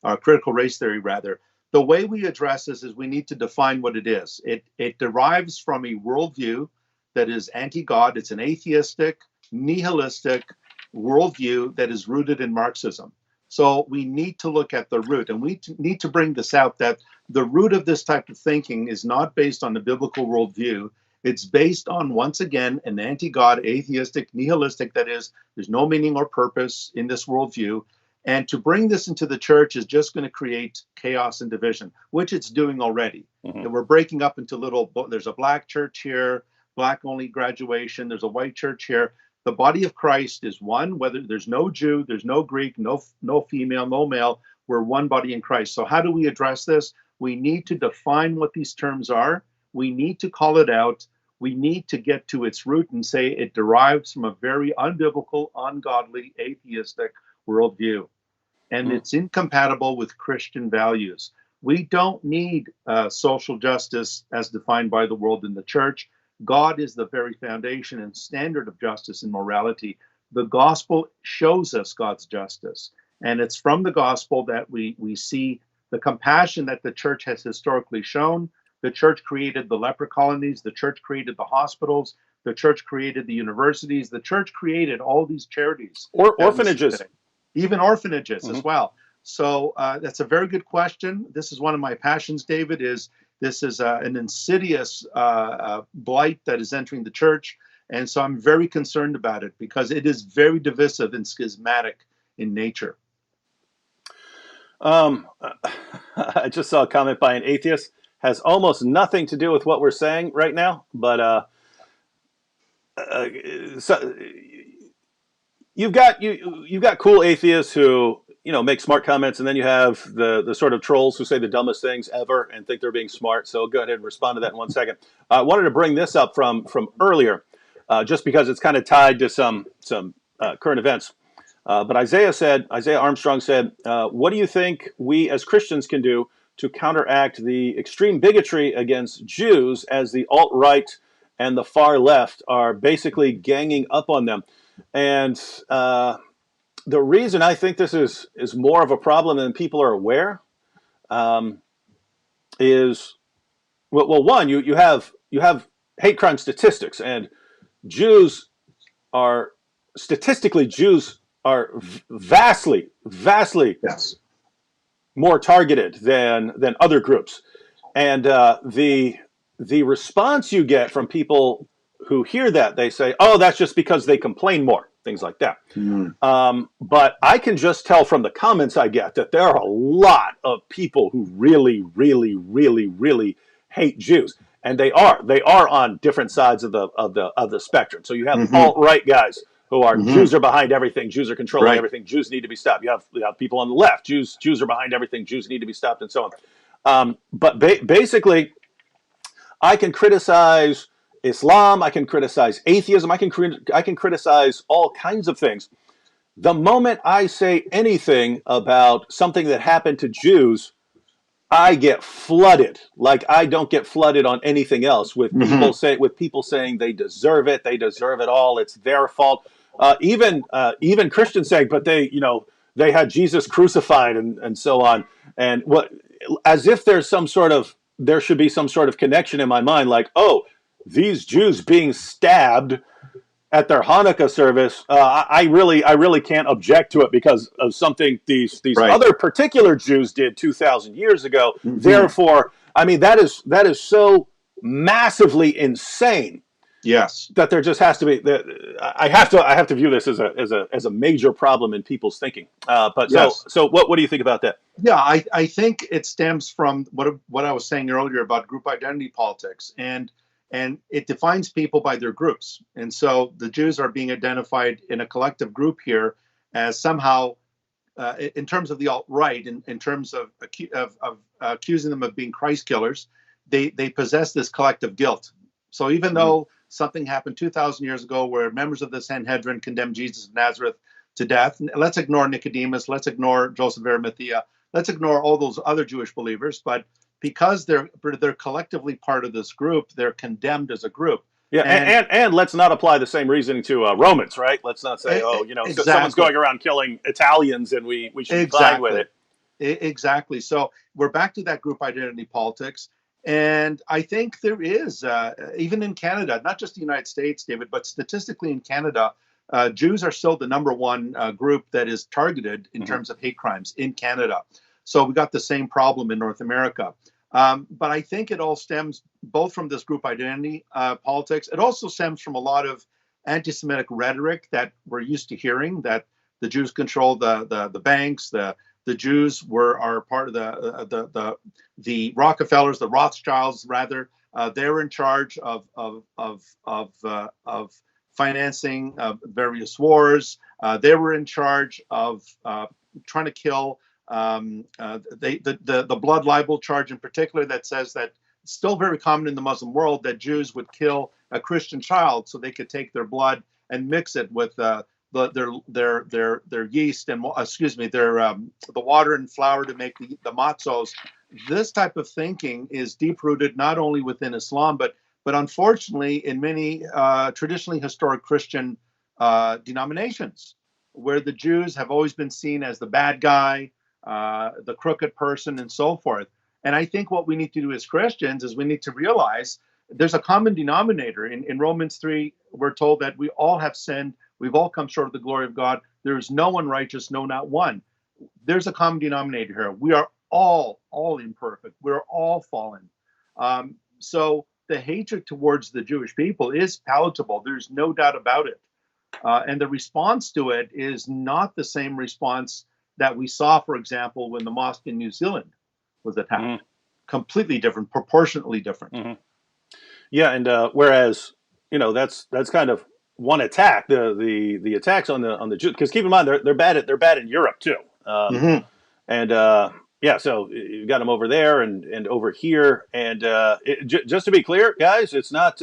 Speaker 2: of critical race theory, rather. The way we address this is we need to define what it is. It derives from a worldview that is anti God, it's an atheistic, nihilistic, worldview that is rooted in Marxism. So we need to look at the root, and we need to bring this out that the root of this type of thinking is not based on the biblical worldview. It's based on, once again, an anti God, atheistic, nihilistic, that is, there's no meaning or purpose in this worldview. And to bring this into the church is just going to create chaos and division, which it's doing already.
Speaker 1: Mm-hmm.
Speaker 2: And we're breaking up into there's a black church here, black only graduation, there's a white church here. The body of Christ is one, whether there's no Jew, there's no Greek, no female, no male. We're one body in Christ. So how do we address this? We need to define what these terms are. We need to call it out. We need to get to its root and say it derives from a very unbiblical, ungodly, atheistic worldview. And it's incompatible with Christian values. We don't need social justice as defined by the world in the church. God is the very foundation and standard of justice and morality. The gospel shows us God's justice. And it's from the gospel that we see the compassion that the church has historically shown. The church created the leper colonies. The church created the hospitals. The church created the universities. The church created all these charities.
Speaker 1: Or orphanages.
Speaker 2: Even orphanages
Speaker 1: Mm-hmm.
Speaker 2: as well. So that's a very good question. This is one of my passions, David, this is an insidious blight that is entering the church. And so I'm very concerned about it because it is very divisive and schismatic in nature.
Speaker 1: I just saw a comment by an atheist. Has almost nothing to do with what we're saying right now, but so you've got cool atheists who make smart comments, and then you have the sort of trolls who say the dumbest things ever and think they're being smart. So go ahead and respond to that in 1 second. I wanted to bring this up from earlier, just because it's kind of tied to some current events. But Isaiah Armstrong said, "What do you think we as Christians can do to counteract the extreme bigotry against Jews as the alt-right and the far left are basically ganging up on them?" And the reason I think this is more of a problem than people are aware is, well, one, you have hate crime statistics, and Jews are vastly
Speaker 2: Yes.
Speaker 1: more targeted than other groups, and the response you get from people who hear that, they say, "Oh, that's just because they complain more," things like that. But I can just tell from the comments I get that there are a lot of people who really, really, really, really hate Jews, and they are on different sides of the spectrum. So you have alt-right guys who are Jews are behind everything, Jews are controlling everything, Jews need to be stopped. You have people on the left, Jews are behind everything, Jews need to be stopped, and so on. But basically, I can criticize Islam, I can criticize atheism, I can criticize all kinds of things. The moment I say anything about something that happened to Jews, I get flooded. Like I don't get flooded on anything else with people saying they deserve it all, it's their fault. Even Christians saying, but they had Jesus crucified and so on, and what, as if there should be some sort of connection in my mind, like, oh, these Jews being stabbed at their Hanukkah service, I really can't object to it because of something these
Speaker 2: Right.
Speaker 1: other particular Jews did 2,000 years ago.
Speaker 2: Hmm.
Speaker 1: Therefore, I mean that is so massively insane
Speaker 2: Yes.
Speaker 1: that there just has to be that I have to view this as a major problem in people's thinking. But so
Speaker 2: Yes.
Speaker 1: so what do you think about that?
Speaker 2: Yeah, I think it stems from what I was saying earlier about group identity politics, and it defines people by their groups. And so the Jews are being identified in a collective group here as somehow, in terms of the alt-right, in terms of accusing them of being Christ killers, they possess this collective guilt. So even
Speaker 1: Mm-hmm.
Speaker 2: though something happened 2,000 years ago where members of the Sanhedrin condemned Jesus of Nazareth to death, let's ignore Nicodemus, let's ignore Joseph of Arimathea, let's ignore all those other Jewish believers, but because they're collectively part of this group, they're condemned as a group.
Speaker 1: Yeah,
Speaker 2: And
Speaker 1: and let's not apply the same reasoning to Romans, right? Let's not say, oh, someone's
Speaker 2: exactly,
Speaker 1: going around killing Italians, and we should be fine with
Speaker 2: exactly,
Speaker 1: it.
Speaker 2: exactly. So we're back to that group identity politics. And I think there is, even in Canada, not just the United States, David, but statistically in Canada, Jews are still the number one group that is targeted in
Speaker 1: Mm-hmm.
Speaker 2: terms of hate crimes in Canada. So we got the same problem in North America. But I think it all stems both from this group identity politics. It also stems from a lot of anti-Semitic rhetoric that we're used to hearing, that the Jews control the banks, the Jews are part of the Rockefellers, the Rothschilds rather. They're in charge of financing various wars. They were in charge of trying to kill the blood libel charge in particular, that says that it's still very common in the Muslim world that Jews would kill a Christian child so they could take their blood and mix it with their yeast and the water and flour to make the matzos. This type of thinking is deep rooted not only within Islam, but unfortunately in many traditionally historic Christian denominations, where the Jews have always been seen as the bad guy, the crooked person, and so forth. And I think what we need to do as Christians is we need to realize there's a common denominator. In Romans 3, we're told that we all have sinned. We've all come short of the glory of God. There is no one righteous, no, not one. There's a common denominator here. We are all imperfect. We're all fallen. So the hatred towards the Jewish people is palatable. There's no doubt about it. And the response to it is not the same response that we saw, for example, when the mosque in New Zealand was attacked.
Speaker 1: Mm-hmm.
Speaker 2: Completely different, proportionately different.
Speaker 1: Mm-hmm. Yeah, and whereas that's kind of one attack. The attacks on the Jews, because keep in mind they're bad in Europe too.
Speaker 2: Mm-hmm.
Speaker 1: And yeah, so you got them over there and over here. And just to be clear, guys, it's not.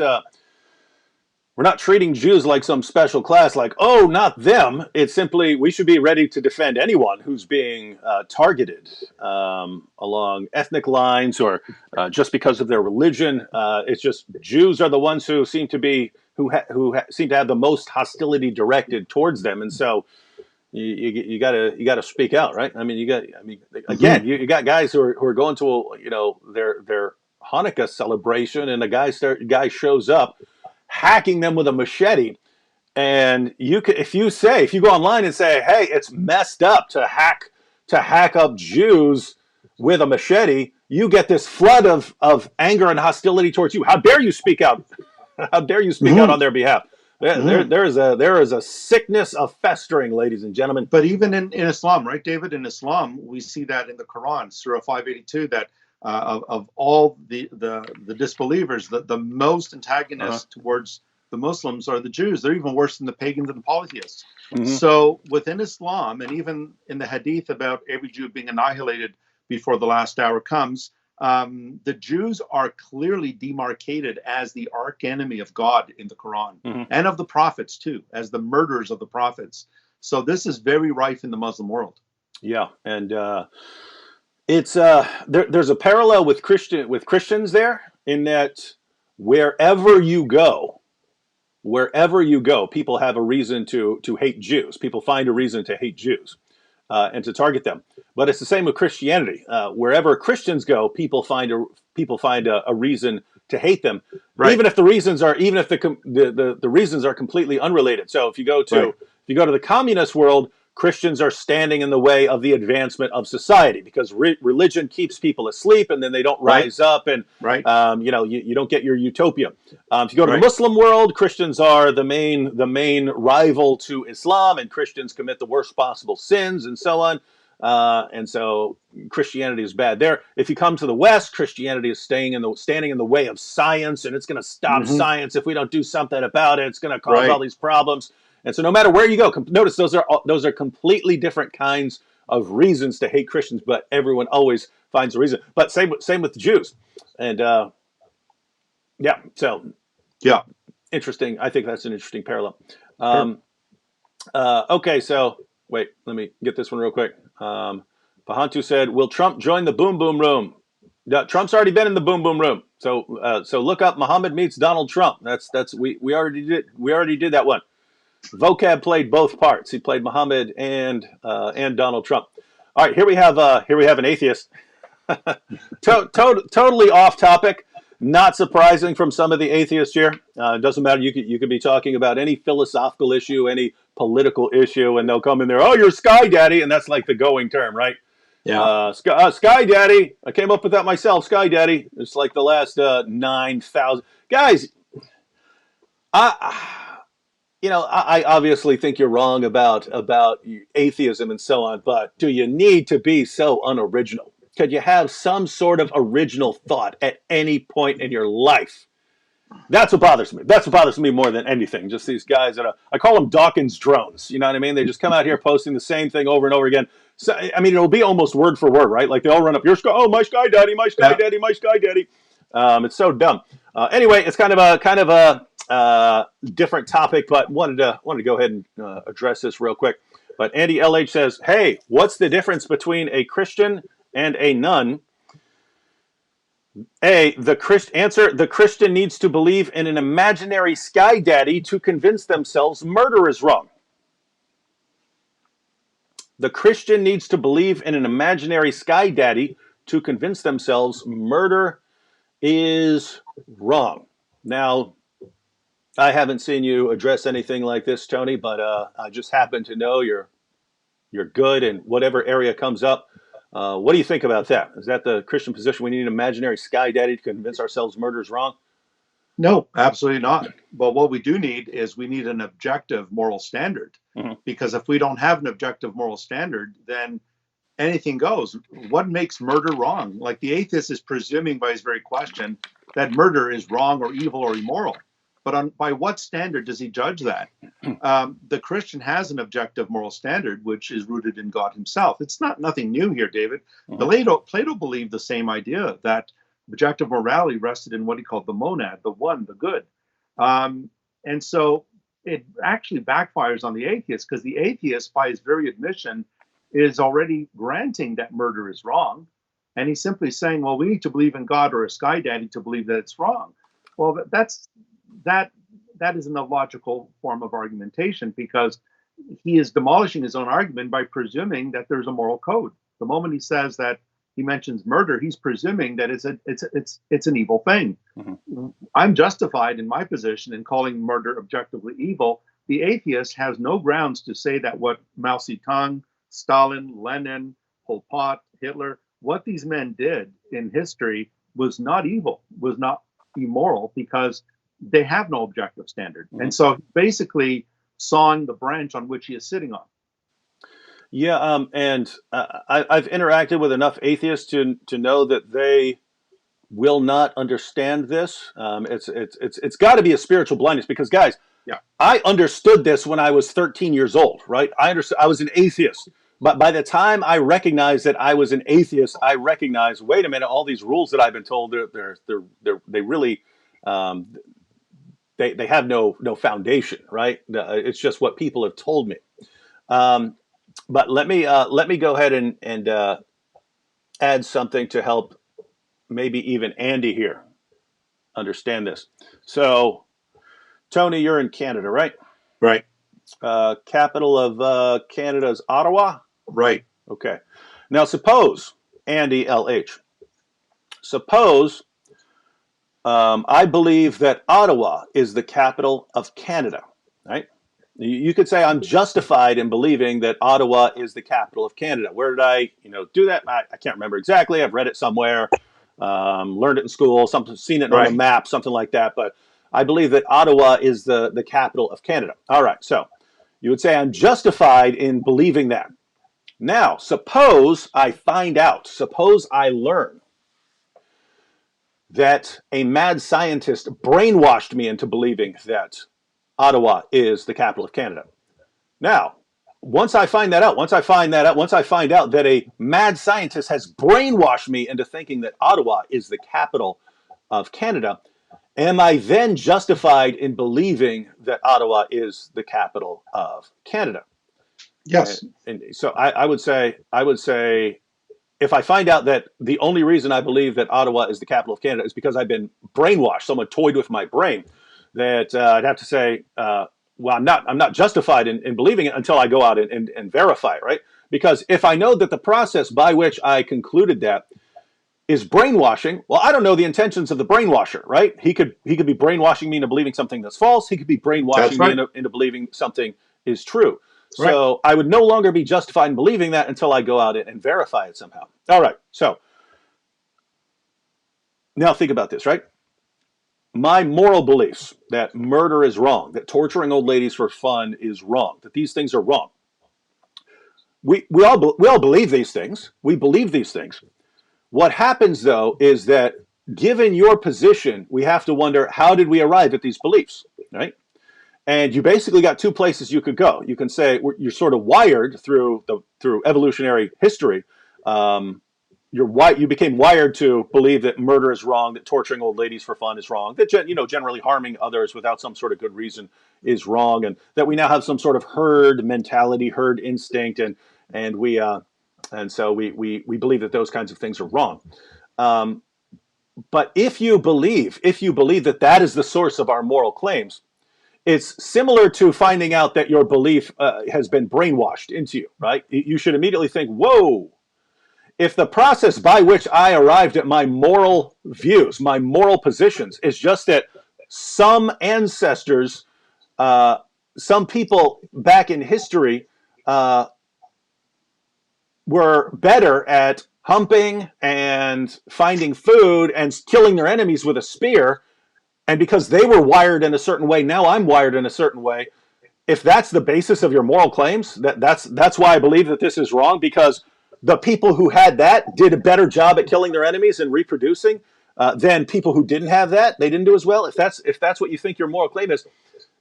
Speaker 1: We're not treating Jews like some special class, like, oh, not them. It's simply we should be ready to defend anyone who's being targeted along ethnic lines or just because of their religion. It's just Jews are the ones who seem to be seem to have the most hostility directed towards them, and so you gotta speak out, right? I mean,
Speaker 2: Mm-hmm.
Speaker 1: again, you got guys who are going to their Hanukkah celebration, and a guy shows up hacking them with a machete. And if you go online and say, hey, it's messed up to hack up Jews with a machete, you get this flood of anger and hostility towards you. How dare you speak out? How dare you speak out
Speaker 2: Mm-hmm.
Speaker 1: on their behalf?
Speaker 2: Mm-hmm.
Speaker 1: There is a sickness of festering, ladies and gentlemen.
Speaker 2: But even in Islam, right, David? In Islam, we see that in the Quran, Surah 582, that of all the disbelievers, the most
Speaker 1: Uh-huh.
Speaker 2: antagonists towards the Muslims are the Jews. They're even worse than the pagans and the polytheists.
Speaker 1: Mm-hmm.
Speaker 2: So within Islam, and even in the Hadith about every Jew being annihilated before the last hour comes, the Jews are clearly demarcated as the arch enemy of God in the Quran,
Speaker 1: Mm-hmm.
Speaker 2: and of the prophets too, as the murderers of the prophets. So this is very rife in the Muslim world.
Speaker 1: Yeah, and it's there's a parallel with Christians there in that wherever you go, people have a reason to hate Jews. People find a reason to hate Jews and to target them. But it's the same with Christianity. Wherever Christians go, people find a reason to hate them,
Speaker 2: Right.
Speaker 1: even if the reasons are the reasons are completely unrelated. So if you go to the communist world, Christians are standing in the way of the advancement of society because religion keeps people asleep, and then they don't rise up, and you don't get your utopia. If you go to the Muslim world, Christians are the main rival to Islam, and Christians commit the worst possible sins, and so on. And so Christianity is bad there. If you come to the West, Christianity is standing in the way of science, and it's going to stop science if we don't do something about it. It's going to cause all these problems. And so no matter where you go, notice those are completely different kinds of reasons to hate Christians, but everyone always finds a reason. But same with the Jews. And interesting. I think that's an interesting parallel. Okay, so wait, let me get this one real quick. Pahantu said, "Will Trump join the Boom Boom Room?" Trump's already been in the Boom Boom Room. So look up Muhammad meets Donald Trump. We already did that one. Vocab played both parts. He played Muhammad and Donald Trump. All right, here we have an atheist. Totally off topic. Not surprising from some of the atheists here. It doesn't matter. You could be talking about any philosophical issue, any political issue, and they'll come in there. Oh, you're Sky Daddy, and that's like the going term, right?
Speaker 2: Yeah.
Speaker 1: Sky Daddy. I came up with that myself. Sky Daddy. It's like the last 9,000 guys. I obviously think you're wrong about atheism and so on, but do you need to be so unoriginal? Could you have some sort of original thought at any point in your life? That's what bothers me. That's what bothers me more than anything. Just these guys I call them Dawkins drones. You know what I mean? They just come out here posting the same thing over and over again. So, I mean, it'll be almost word for word, right? Like they all run up, my Sky Daddy, my Sky Daddy, my Sky Daddy. It's so dumb. Anyway, it's kind of a different topic, but wanted to go ahead and address this real quick. But Andy LH says, "Hey, what's the difference between a Christian and a nun?" The Christian needs to believe in an imaginary Sky Daddy to convince themselves murder is wrong. The Christian needs to believe in an imaginary Sky Daddy to convince themselves murder is wrong. Now, I haven't seen you address anything like this, Tony, but I just happen to know you're good in whatever area comes up. What do you think about that? Is that the Christian position? We need an imaginary Sky Daddy to convince ourselves murder is wrong?
Speaker 2: No, absolutely not. But what we do need is we need an objective moral standard. Because if we don't have an objective moral standard, then anything goes. What makes murder wrong? Like the atheist is presuming by his very question that murder is wrong or evil or immoral. But by what standard does he judge that? The Christian has an objective moral standard, which is rooted in God himself. It's nothing new here, David. Plato believed the same idea, that objective morality rested in what he called the monad, the one, the good. And so it actually backfires on the atheist, because the atheist, by his very admission, is already granting that murder is wrong. And he's simply saying, well, we need to believe in God or a Sky Daddy to believe that it's wrong. Well, that is an illogical form of argumentation, because he is demolishing his own argument by presuming that there's a moral code. The moment he says that he mentions murder, he's presuming that it's an evil thing. I'm justified in my position in calling murder objectively evil. The atheist has no grounds to say that what Mao Zedong, Stalin, Lenin, Pol Pot, Hitler, what these men did in history was not evil, was not immoral, because they have no objective standard. And so basically sawing the branch on which he is sitting on.
Speaker 1: Yeah, I've interacted with enough atheists to know that they will not understand this. It's got to be a spiritual blindness, because guys, I understood this when I was 13 years old, right? I was an atheist, but by the time I recognized that I was an atheist, I recognized, wait a minute, all these rules that I've been told, they really they have no foundation, right? It's just what people have told me. But let me go ahead and add something to help maybe even Andy here understand this. So, Tony, you're in Canada, right?
Speaker 2: Right.
Speaker 1: Capital of Canada is Ottawa?
Speaker 2: Right.
Speaker 1: Okay. Now, suppose, Andy LH, suppose I believe that Ottawa is the capital of Canada, right? You could say I'm justified in believing that Ottawa is the capital of Canada. Where did I, do that? I can't remember exactly. I've read it somewhere, learned it in school, something, seen it on a
Speaker 2: Right.
Speaker 1: map, something like that. But I believe that Ottawa is the capital of Canada. All right, so you would say I'm justified in believing that. Now, suppose I find out, suppose I learn that a mad scientist brainwashed me into believing that Ottawa is the capital of Canada. Now, once I find that out, once I find out that a mad scientist has brainwashed me into thinking that Ottawa is the capital of Canada, am I then justified in believing that Ottawa is the capital of Canada?
Speaker 2: Yes.
Speaker 1: And so I would say, if I find out that the only reason I believe that Ottawa is the capital of Canada is because I've been brainwashed, someone toyed with my brain, that I'd have to say, well, I'm not justified in believing it until I go out and verify it, right? Because if I know that the process by which I concluded that is brainwashing, well, I don't know the intentions of the brainwasher, right? He could be brainwashing me into believing something that's false. He could be brainwashing
Speaker 2: That's
Speaker 1: me
Speaker 2: right.
Speaker 1: into believing something is true.
Speaker 2: Right.
Speaker 1: So I would no longer be justified in believing that until I go out and verify it somehow. All right. So now think about this, right? My moral beliefs that murder is wrong, that torturing old ladies for fun is wrong, that these things are wrong. We all believe these things. We believe these things. What happens, though, is that given your position, we have to wonder, how did we arrive at these beliefs, right? And you basically got two places you could go. You can say you're sort of wired through evolutionary history. You became wired to believe that murder is wrong, that torturing old ladies for fun is wrong, that generally harming others without some sort of good reason is wrong, and that we now have some sort of herd mentality, herd instinct, and we so we believe that those kinds of things are wrong. But if you believe that that is the source of our moral claims, it's similar to finding out that your belief has been brainwashed into you, right? You should immediately think, whoa, if the process by which I arrived at my moral views, my moral positions, is just that some ancestors, some people back in history were better at humping and finding food and killing their enemies with a spear, and because they were wired in a certain way, now I'm wired in a certain way. If that's the basis of your moral claims, that's why I believe that this is wrong, because the people who had that did a better job at killing their enemies and reproducing than people who didn't have that. They didn't do as well. If that's what you think your moral claim is,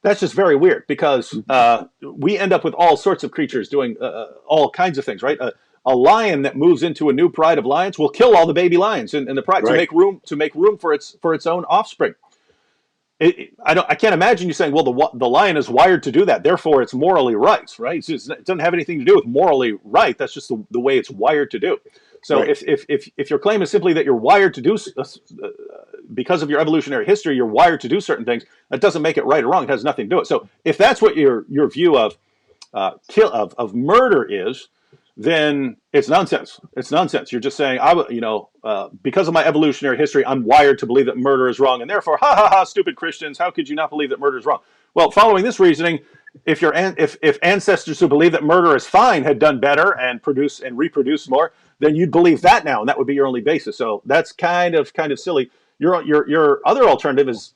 Speaker 1: that's just very weird, because we end up with all sorts of creatures doing all kinds of things, right? A lion that moves into a new pride of lions will kill all the baby lions in the pride
Speaker 2: Right.
Speaker 1: to make room for its own offspring. I can't imagine you saying, well, the lion is wired to do that, therefore it's morally right, right? It doesn't have anything to do with morally right. That's just the way it's wired to do. So
Speaker 2: Right.
Speaker 1: if your claim is simply that you're wired to do, because of your evolutionary history, you're wired to do certain things, that doesn't make it right or wrong. It has nothing to do with it. So if that's what your view of murder is, then it's nonsense. It's nonsense. You're just saying, because of my evolutionary history, I'm wired to believe that murder is wrong, and therefore, ha ha ha, stupid Christians, how could you not believe that murder is wrong? Well, following this reasoning, if ancestors who believe that murder is fine had done better and reproduced more, then you'd believe that now, and that would be your only basis. So that's kind of silly. Your other alternative is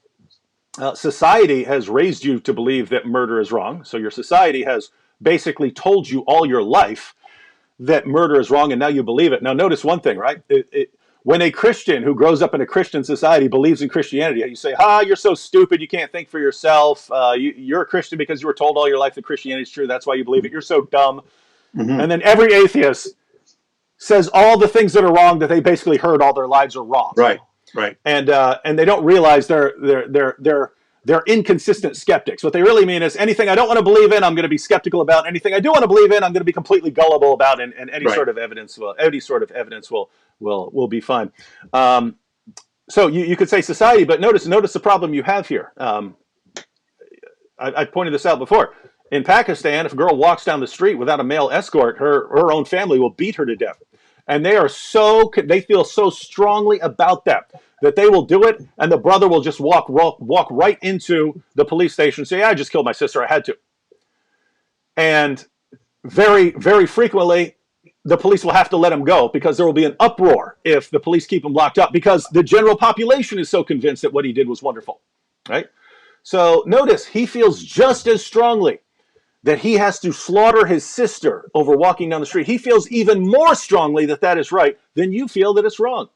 Speaker 1: society has raised you to believe that murder is wrong. So your society has basically told you all your life that murder is wrong, and now you believe it. Now, notice one thing, right? When a Christian who grows up in a Christian society believes in Christianity, you say, you're so stupid, you can't think for yourself. You're a Christian because you were told all your life that Christianity is true. That's why you believe it. You're so dumb.
Speaker 2: Mm-hmm.
Speaker 1: And then every atheist says all the things that are wrong that they basically heard all their lives are wrong.
Speaker 2: Right. Right.
Speaker 1: And they don't realize they're inconsistent skeptics. What they really mean is, anything I don't want to believe in, I'm going to be skeptical about. Anything I do want to believe in, I'm going to be completely gullible about. And any
Speaker 2: Right.
Speaker 1: sort of evidence will be fine. So you could say society, but notice the problem you have here. I pointed this out before. In Pakistan, if a girl walks down the street without a male escort, her own family will beat her to death. And they feel so strongly about that they will do it, and the brother will just walk right into the police station and say, yeah, I just killed my sister, I had to. And very, very frequently, the police will have to let him go because there will be an uproar if the police keep him locked up because the general population is so convinced that what he did was wonderful, right? So notice he feels just as strongly that he has to slaughter his sister over walking down the street. He feels even more strongly that that is right than you feel that it's wrong.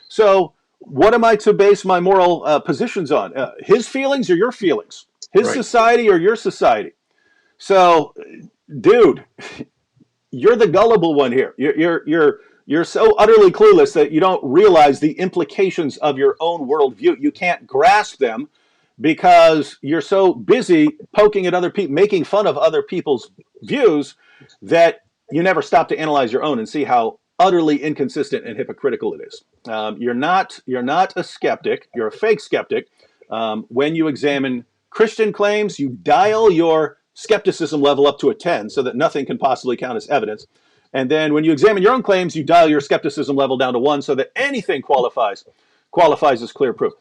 Speaker 1: So what am I to base my moral positions on? His feelings or your feelings? His society or your society? So, dude, you're the gullible one here. You're so utterly clueless that you don't realize the implications of your own worldview. You can't grasp them because you're so busy poking at other people, making fun of other people's views, that you never stop to analyze your own and see how utterly inconsistent and hypocritical it is. You're not a skeptic. You're a fake skeptic. When you examine Christian claims, you dial your skepticism level up to a 10 so that nothing can possibly count as evidence. And then when you examine your own claims, you dial your skepticism level down to 1 so that anything qualifies as clear proof.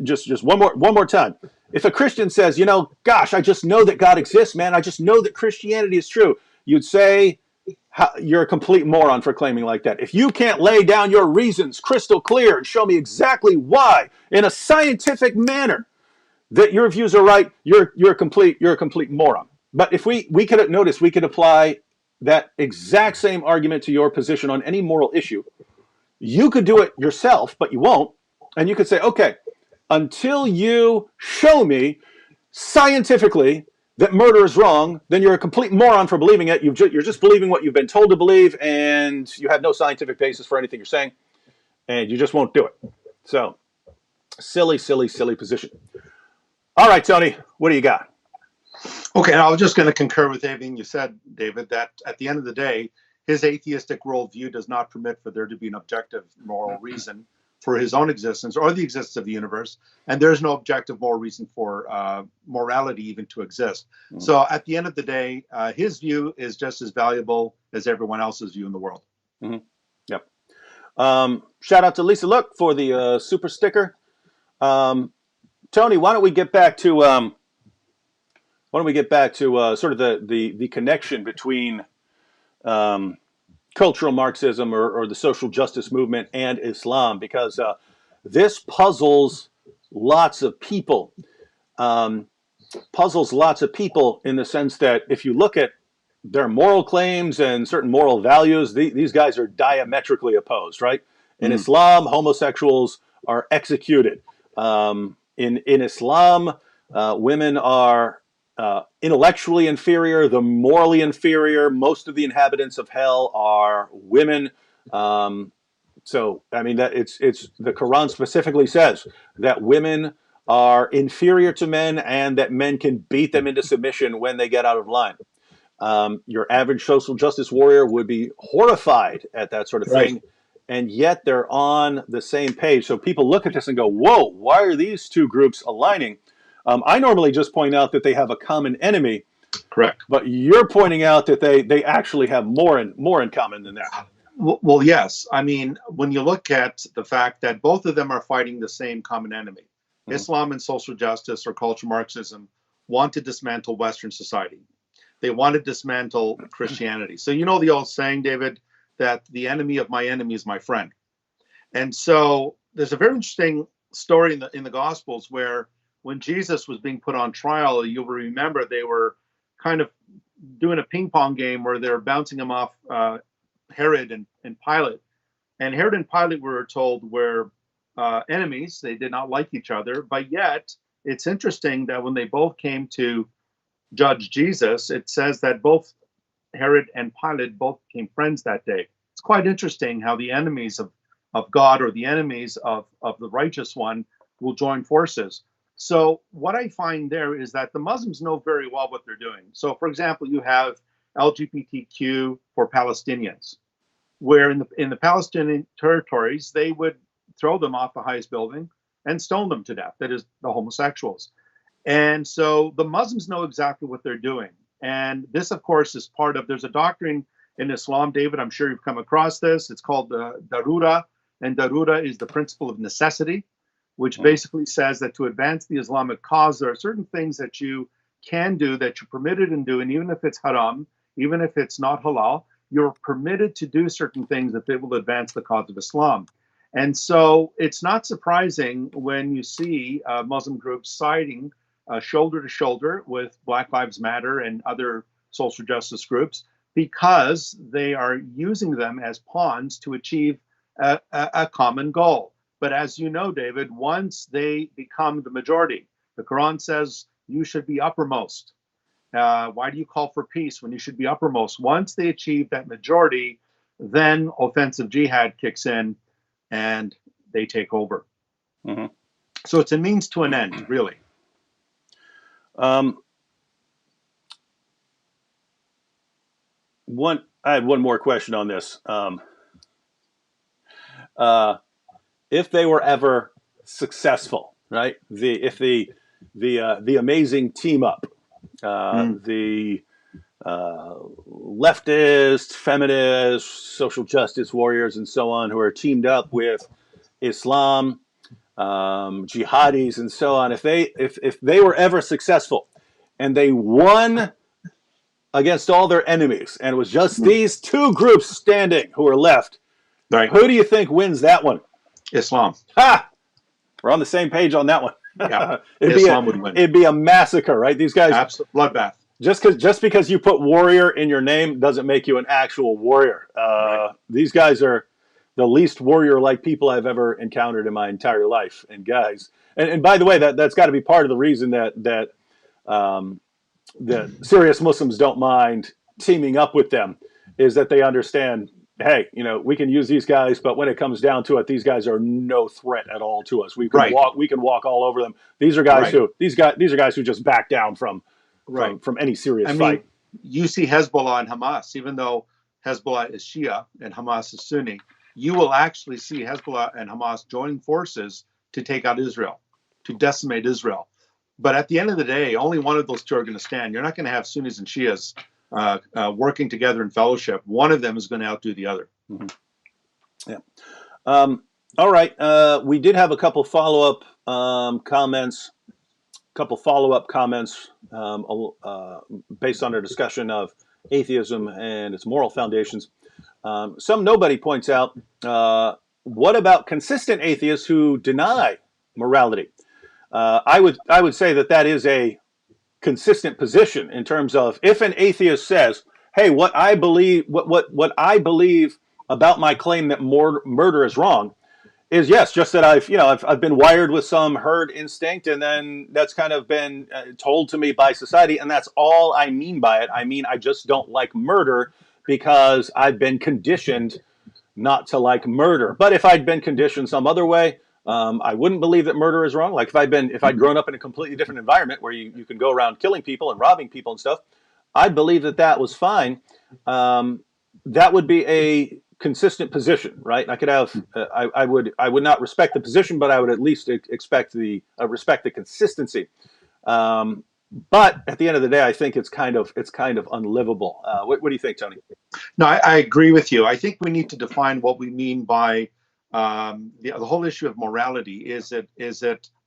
Speaker 1: Just one more time. If a Christian says, gosh, I just know that God exists, man, I just know that Christianity is true, you'd say you're a complete moron for claiming like that. If you can't lay down your reasons crystal clear and show me exactly why in a scientific manner that your views are right, you're a complete moron. But if we could apply that exact same argument to your position on any moral issue. You could do it yourself, but you won't. And you could say, okay, until you show me scientifically that murder is wrong, then you're a complete moron for believing it. You're just believing what you've been told to believe, and you have no scientific basis for anything you're saying, and you just won't do it. So, silly position. All right, Tony, what do you got?
Speaker 2: Okay, I was just going to concur with everything you said, David, that at the end of the day, his atheistic worldview does not permit for there to be an objective moral reason for his own existence or the existence of the universe, and there's no objective moral reason for morality even to exist. Mm-hmm. So at the end of the day, his view is just as valuable as everyone else's view in the world.
Speaker 1: Mm-hmm. Yep. Shout out to Lisa Look for the super sticker. Tony, why don't we get back to sort of the connection between cultural Marxism or the social justice movement and Islam, because this puzzles lots of people. In the sense that if you look at their moral claims and certain moral values, these guys are diametrically opposed, right? In Islam, homosexuals are executed. In Islam, women are intellectually inferior, the morally inferior. Most of the inhabitants of hell are women. So, I mean, that it's the Quran specifically says that women are inferior to men and that men can beat them into submission when they get out of line. Your average social justice warrior would be horrified at that sort of thing. And yet they're on the same page. So people look at this and go, whoa, why are these two groups aligning? I normally just point out that they have a common enemy.
Speaker 2: Correct.
Speaker 1: But you're pointing out that they actually have more in common than that.
Speaker 2: Well, yes. I mean, when you look at the fact that both of them are fighting the same common enemy, Islam and social justice or cultural Marxism want to dismantle Western society. They want to dismantle Christianity. So you know the old saying, David, that the enemy of my enemy is my friend. And so there's a very interesting story in the Gospels where when Jesus was being put on trial, you'll remember they were kind of doing a ping pong game where they're bouncing him off Herod and Pilate. And Herod and Pilate, were told, were enemies. They did not like each other. But yet, it's interesting that when they both came to judge Jesus, it says that both Herod and Pilate both became friends that day. It's quite interesting how the enemies of God or the enemies of the righteous one will join forces. So what I find there is that the Muslims know very well what they're doing. So, for example, you have LGBTQ for Palestinians, where in the Palestinian territories, they would throw them off the highest building and stone them to death. That is, the homosexuals. And so the Muslims know exactly what they're doing. And this, of course, is part of, there's a doctrine in Islam, David. I'm sure you've come across this. It's called the Darura, and Darura is the principle of necessity, which basically says that to advance the Islamic cause, there are certain things that you can do that you're permitted in doing, even if it's haram, even if it's not halal, you're permitted to do certain things if it will advance the cause of Islam. And so it's not surprising when you see Muslim groups siding shoulder to shoulder with Black Lives Matter and other social justice groups, because they are using them as pawns to achieve a common goal. But as you know, David, once they become the majority, the Quran says you should be uppermost. Why do you call for peace when you should be uppermost? Once they achieve that majority, then offensive jihad kicks in and they take over.
Speaker 1: Mm-hmm.
Speaker 2: So it's a means to an end, really.
Speaker 1: I had one more question on this. If they were ever successful, right? If the amazing team up, the leftist, feminist, social justice warriors, and so on, who are teamed up with Islam, jihadis, and so on. If they were ever successful, and they won against all their enemies, and it was just these two groups standing who are left,
Speaker 2: Right.
Speaker 1: Who do you think wins that one?
Speaker 2: Islam.
Speaker 1: Ha! We're on the same page on that one.
Speaker 2: Yeah. Islam would win.
Speaker 1: It'd be a massacre, right? These guys,
Speaker 2: absolute bloodbath.
Speaker 1: Just because you put warrior in your name doesn't make you an actual warrior.
Speaker 2: Right.
Speaker 1: These guys are the least warrior-like people I've ever encountered in my entire life. And guys, and by the way, that's got to be part of the reason that serious Muslims don't mind teaming up with them, is that they understand, hey, we can use these guys, but when it comes down to it, these guys are no threat at all to us. We can walk all over them. These are guys these are guys who just back down from any serious fight.
Speaker 2: You see Hezbollah and Hamas, even though Hezbollah is Shia and Hamas is Sunni, you will actually see Hezbollah and Hamas joining forces to take out Israel, to decimate Israel. But at the end of the day, only one of those two are going to stand. You're not going to have Sunnis and Shias working together in fellowship. One of them is going to outdo the other.
Speaker 1: Mm-hmm. Yeah. All right. We did have a couple follow-up comments. Based on our discussion of atheism and its moral foundations. Some nobody points out, what about consistent atheists who deny morality? I would say that is a consistent position in terms of, if an atheist says, hey, what I believe about my claim that murder is wrong is, yes, just that I've been wired with some herd instinct, and then that's kind of been told to me by society, and that's all I mean by it. I mean, I just don't like murder because I've been conditioned not to like murder. But if I'd been conditioned some other way, I wouldn't believe that murder is wrong. Like if I'd grown up in a completely different environment where you can go around killing people and robbing people and stuff, I'd believe that was fine. That would be a consistent position, right? I could have, I would not respect the position, but I would at least respect the consistency. But at the end of the day, I think it's kind of unlivable. What do you think, Tony?
Speaker 2: No, I agree with you. I think we need to define what we mean by the whole issue of morality. Is it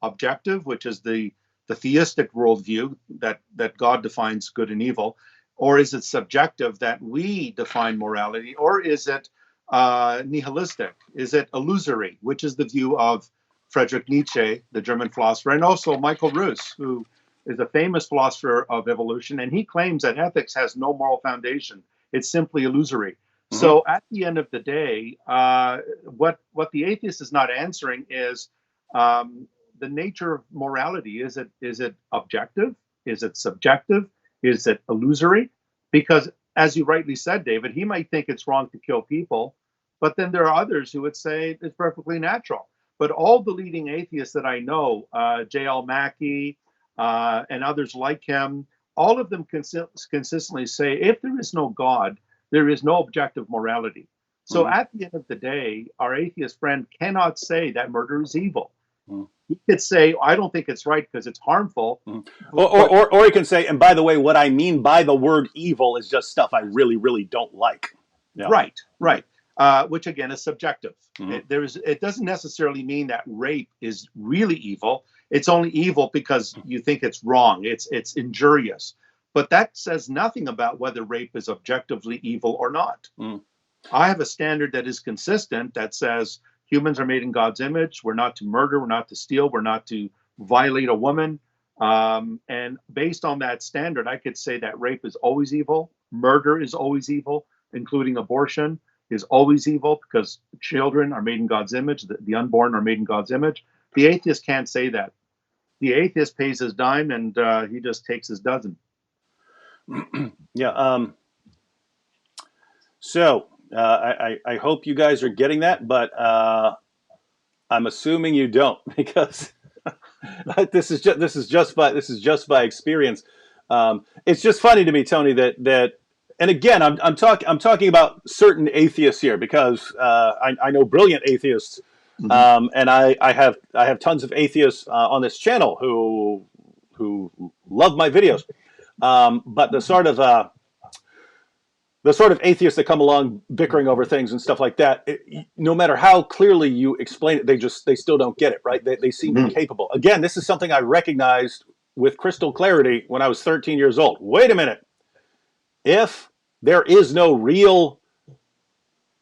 Speaker 2: objective, which is the theistic worldview that God defines good and evil, or is it subjective that we define morality, or is it nihilistic? Is it illusory, which is the view of Friedrich Nietzsche, the German philosopher, and also Michael Ruse, who is a famous philosopher of evolution, and he claims that ethics has no moral foundation. It's simply illusory. Mm-hmm. So at the end of the day, what the atheist is not answering is the nature of morality. Is it objective? Is it subjective? Is it illusory? Because, as you rightly said, David, he might think it's wrong to kill people, but then there are others who would say it's perfectly natural. But all the leading atheists that I know, J.L. Mackie and others like him, all of them consistently say, if there is no God, there is no objective morality. So at the end of the day, our atheist friend cannot say that murder is evil. He could say, I don't think it's right because it's harmful.
Speaker 1: Or he can say, and by the way, what I mean by the word evil is just stuff I really, really don't like. Yeah.
Speaker 2: Right. Which again is subjective. It doesn't necessarily mean that rape is really evil. It's only evil because you think it's wrong. It's injurious. But that says nothing about whether rape is objectively evil or not. I have a standard that is consistent that says humans are made in God's image. We're not to murder. We're not to steal. We're not to violate a woman. And based on that standard, I could say that rape is always evil. Murder is always evil, including abortion is always evil because children are made in God's image. The unborn are made in God's image. The atheist can't say that. The atheist pays his dime and he just takes his dozen.
Speaker 1: Yeah. So I hope you guys are getting that, but I'm assuming you don't, because this is just by experience. It's just funny to me, Tony, that and again, I'm talking about certain atheists here, because I know brilliant atheists, and I have tons of atheists on this channel who love my videos. But the sort of atheists that come along bickering over things and stuff like that, no matter how clearly you explain it, they still don't get it, right? They seem incapable. Again, this is something I recognized with crystal clarity when I was 13 years old. Wait a minute. If there is no real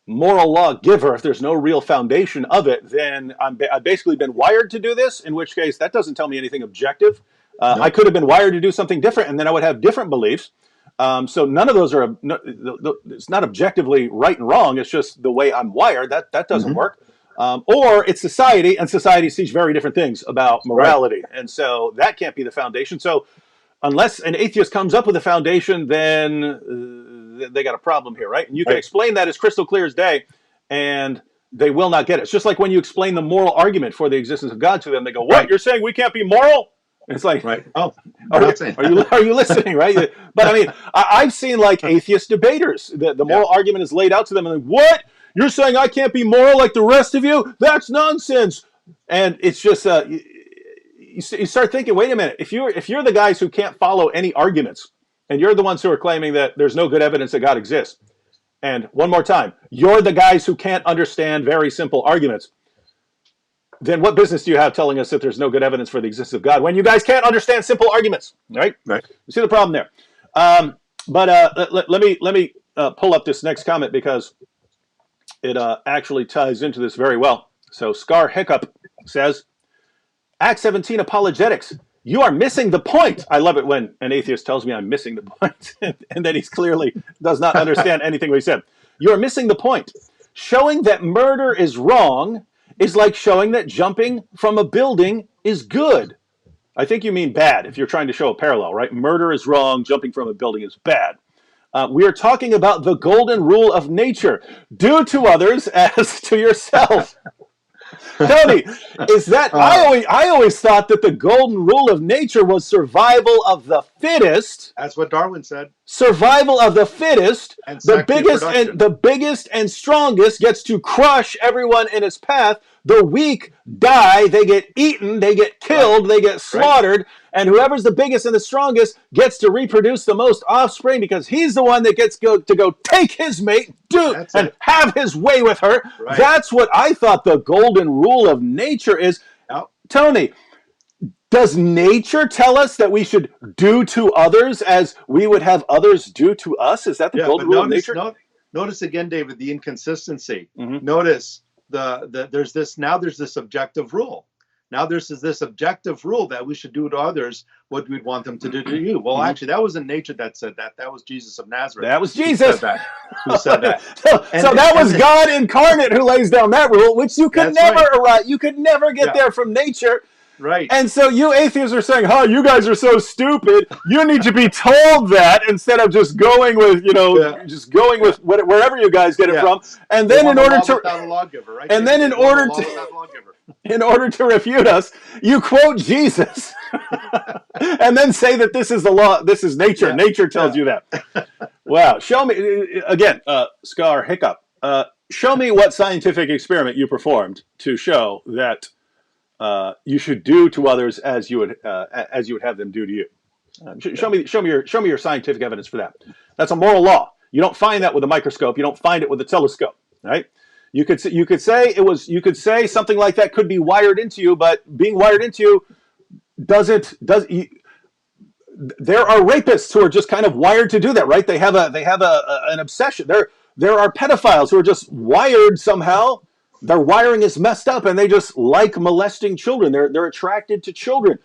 Speaker 1: moral law giver, if there's no real foundation of it, then I've basically been wired to do this, in which case that doesn't tell me anything objective. I could have been wired to do something different, and then I would have different beliefs. So none of those are, it's not objectively right and wrong. It's just the way I'm wired. That doesn't work. Or it's society, and society sees very different things about morality. Right. And so that can't be the foundation. So unless an atheist comes up with a foundation, then they got a problem here, right? And you can explain that as crystal clear as day, and they will not get it. It's just like when you explain the moral argument for the existence of God to them, they go, what, you're saying we can't be moral? It's like, oh, are you listening, right? But I mean, I've seen like atheist debaters. The moral argument is laid out to them, and like, what? You're saying I can't be moral like the rest of you? That's nonsense. And it's just you start thinking, wait a minute. If you're the guys who can't follow any arguments, and you're the ones who are claiming that there's no good evidence that God exists, and one more time, you're the guys who can't understand very simple arguments, then what business do you have telling us that there's no good evidence for the existence of God when you guys can't understand simple arguments, right? Right. You see the problem there. Let me pull up this next comment, because it actually ties into this very well. So Scar Hiccup says, Act 17 apologetics. You are missing the point. I love it when an atheist tells me I'm missing the point, and that he clearly does not understand anything we said. You are missing the point. Showing that murder is wrong is like showing that jumping from a building is good. I think you mean bad if you're trying to show a parallel, right? Murder is wrong, jumping from a building is bad. We are talking about the golden rule of nature. Do to others as to yourself. Tony, is that I always thought that the golden rule of nature was survival of the fittest.
Speaker 2: That's what Darwin said.
Speaker 1: Survival of the fittest. And the biggest and strongest gets to crush everyone in its path. The weak die, they get eaten, they get killed, they get slaughtered, and whoever's the biggest and the strongest gets to reproduce the most offspring, because he's the one that gets to go take his mate, have his way with her. Right. That's what I thought the golden rule of nature is. Yep. Tony, does nature tell us that we should do to others as we would have others do to us? Is that the golden rule of nature?
Speaker 2: Notice again, David, the inconsistency. Notice there's this objective rule. Now there's this objective rule that we should do to others what we'd want them to do to you. Well, actually, that wasn't nature that said that. That was Jesus of Nazareth.
Speaker 1: That was Jesus
Speaker 2: who said that.
Speaker 1: So that was God incarnate who lays down that rule, which you could never arrive. You could never get there from nature.
Speaker 2: Right.
Speaker 1: And so you atheists are saying, you guys are so stupid. You need to be told that instead of just going with, with wherever you guys get it from. And then in order to refute us, you quote Jesus and then say that this is the law. This is nature. Nature tells you that. Wow. Show me again, Scar Hiccup. Show me what scientific experiment you performed to show that you should do to others as you would have them do to you. Show me your scientific evidence for that. That's a moral law. You don't find that with a microscope. You don't find it with a telescope, right? You could say something like that could be wired into you, but being wired into you there are rapists who are just kind of wired to do that, right? They have an obsession. There are pedophiles who are just wired somehow. Their wiring is messed up, and they just like molesting children. They're attracted to children.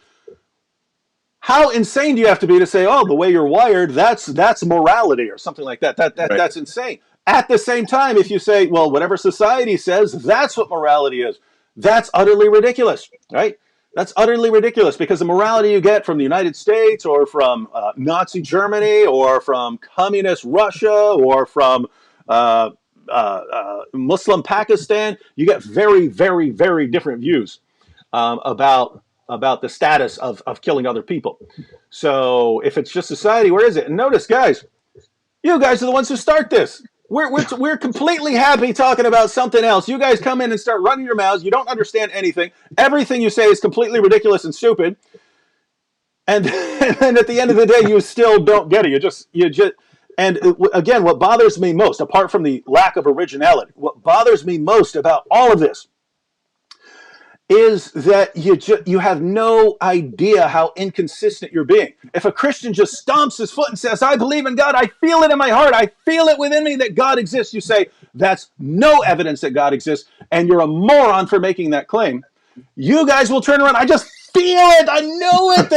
Speaker 1: How insane do you have to be to say, "Oh, the way you're wired, that's morality," or something like that? That's insane. At the same time, if you say, "Well, whatever society says, that's what morality is," that's utterly ridiculous, right? That's utterly ridiculous, because the morality you get from the United States, or from Nazi Germany, or from communist Russia, or from Muslim Pakistan, you get very, very, very different views about the status of killing other people. So if it's just society, where is it? And notice, guys, you guys are the ones who start this. We're completely happy talking about something else. You guys come in and start running your mouths. You don't understand anything. Everything you say is completely ridiculous and stupid. And at the end of the day, you still don't get it. And again, what bothers me most, apart from the lack of originality, what bothers me most about all of this is that you have no idea how inconsistent you're being. If a Christian just stomps his foot and says, "I believe in God, I feel it in my heart, I feel it within me that God exists," you say, "That's no evidence that God exists, and you're a moron for making that claim." You guys will turn around, "I just feel it, I know it,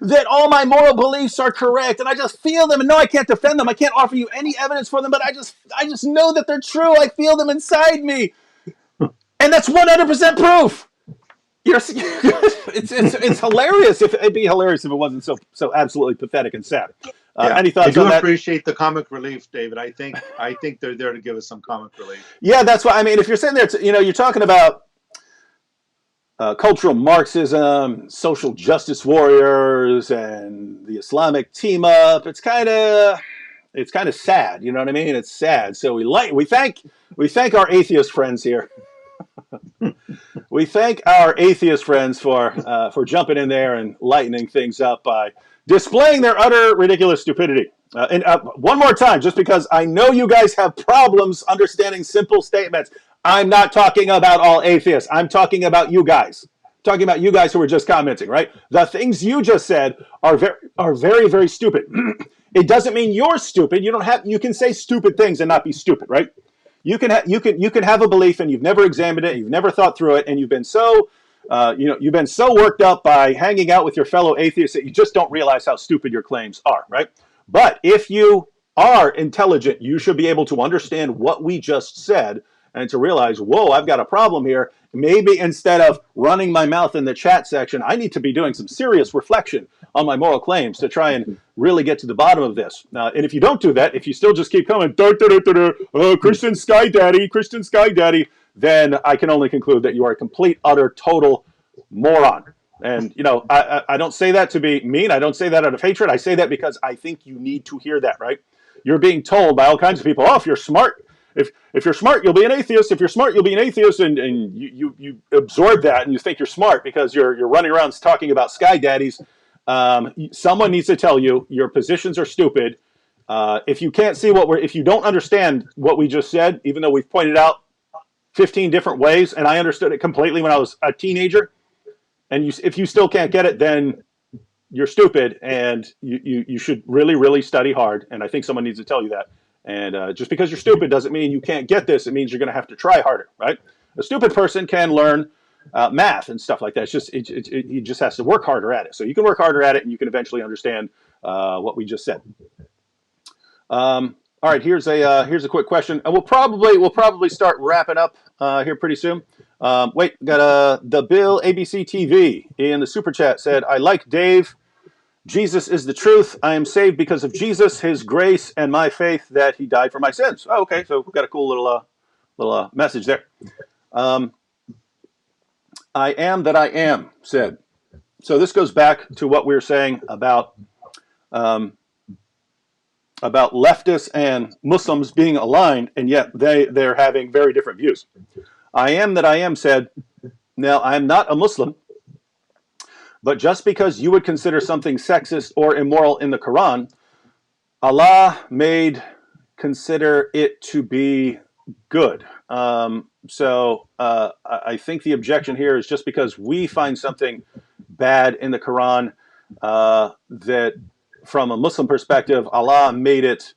Speaker 1: that all my moral beliefs are correct, and I just feel them, and no, I can't defend them, I can't offer you any evidence for them, but I just know that they're true, I feel them inside me." And that's 100% proof. It's hilarious. It'd be hilarious if it wasn't so absolutely pathetic and sad. Any thoughts on that?
Speaker 2: I do appreciate the comic relief, David. I think they're there to give us some comic relief.
Speaker 1: Yeah, that's why. I mean, if you're sitting there, you're talking about cultural Marxism, social justice warriors, and the Islamic team up. It's kind of sad. You know what I mean? It's sad. So we thank our atheist friends here. We thank our atheist friends for jumping in there and lightening things up by displaying their utter ridiculous stupidity. And one more time, just because I know you guys have problems understanding simple statements, I'm not talking about all atheists. I'm talking about you guys. Talking about you guys who were just commenting, right? The things you just said are very, very stupid. It doesn't mean you're stupid. You can say stupid things and not be stupid, right? You can have a belief and you've never examined it, you've never thought through it, and you've been so worked up by hanging out with your fellow atheists that you just don't realize how stupid your claims are, right? But if you are intelligent, you should be able to understand what we just said and to realize, whoa, I've got a problem here. Maybe instead of running my mouth in the chat section, I need to be doing some serious reflection on my moral claims to try and really get to the bottom of this. And if you don't do that, if you still just keep coming, Christian Sky Daddy, then I can only conclude that you are a complete, utter, total moron. And, I don't say that to be mean. I don't say that out of hatred. I say that because I think you need to hear that, right? You're being told by all kinds of people, "Oh, if you're smart, if you're smart, you'll be an atheist. If you're smart, you'll be an atheist," and you absorb that and you think you're smart because you're running around talking about sky daddies. Someone needs to tell you your positions are stupid. If you can't see if you don't understand what we just said, even though we've pointed out 15 different ways, and I understood it completely when I was a teenager, and if you still can't get it, then you're stupid, and you should really, really study hard. And I think someone needs to tell you that. And just because you're stupid doesn't mean you can't get this. It means you're going to have to try harder, right? A stupid person can learn math and stuff like that. It's just he just has to work harder at it. So you can work harder at it, and you can eventually understand what we just said. All right, here's a quick question. We'll probably start wrapping up here pretty soon. Wait, got the Bill ABC TV in the super chat said, "I like Dave. Jesus is the truth. I am saved because of Jesus, his grace, and my faith that he died for my sins." Oh, okay, so we've got a cool little message there. I am that I am said. So this goes back to what we were saying about leftists and Muslims being aligned, and yet they're having very different views. I am that I am said, "Now, I am not a Muslim, but just because you would consider something sexist or immoral in the Quran, Allah made consider it to be good. I think the objection here is just because we find something bad in the Quran, that from a Muslim perspective, Allah made it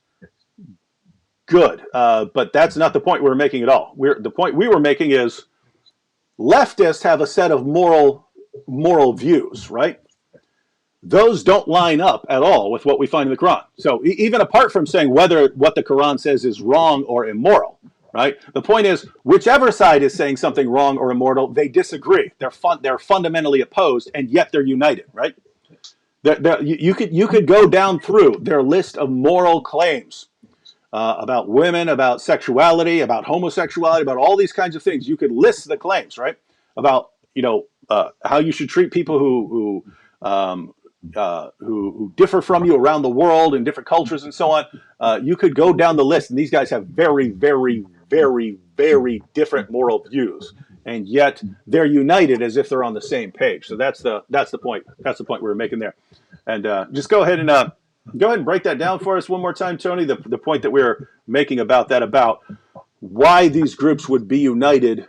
Speaker 1: good. But that's not the point we're making at all. The point we were making is leftists have a set of moral views, right? Those don't line up at all with what we find in the Quran. So even apart from saying whether what the Quran says is wrong or immoral, right? The point is, whichever side is saying something wrong or immoral, they disagree. They're fundamentally opposed, and yet they're united, right? You could go down through their list of moral claims about women, about sexuality, about homosexuality, about all these kinds of things. You could list the claims, right? About how you should treat people who differ from you around the world in different cultures and so on. You could go down the list, and these guys have very, very, very, very different moral views, and yet they're united as if they're on the same page. So that's the point. That's the point we were making there. And just go ahead and break that down for us one more time, Tony. The point that we were making about why these groups would be united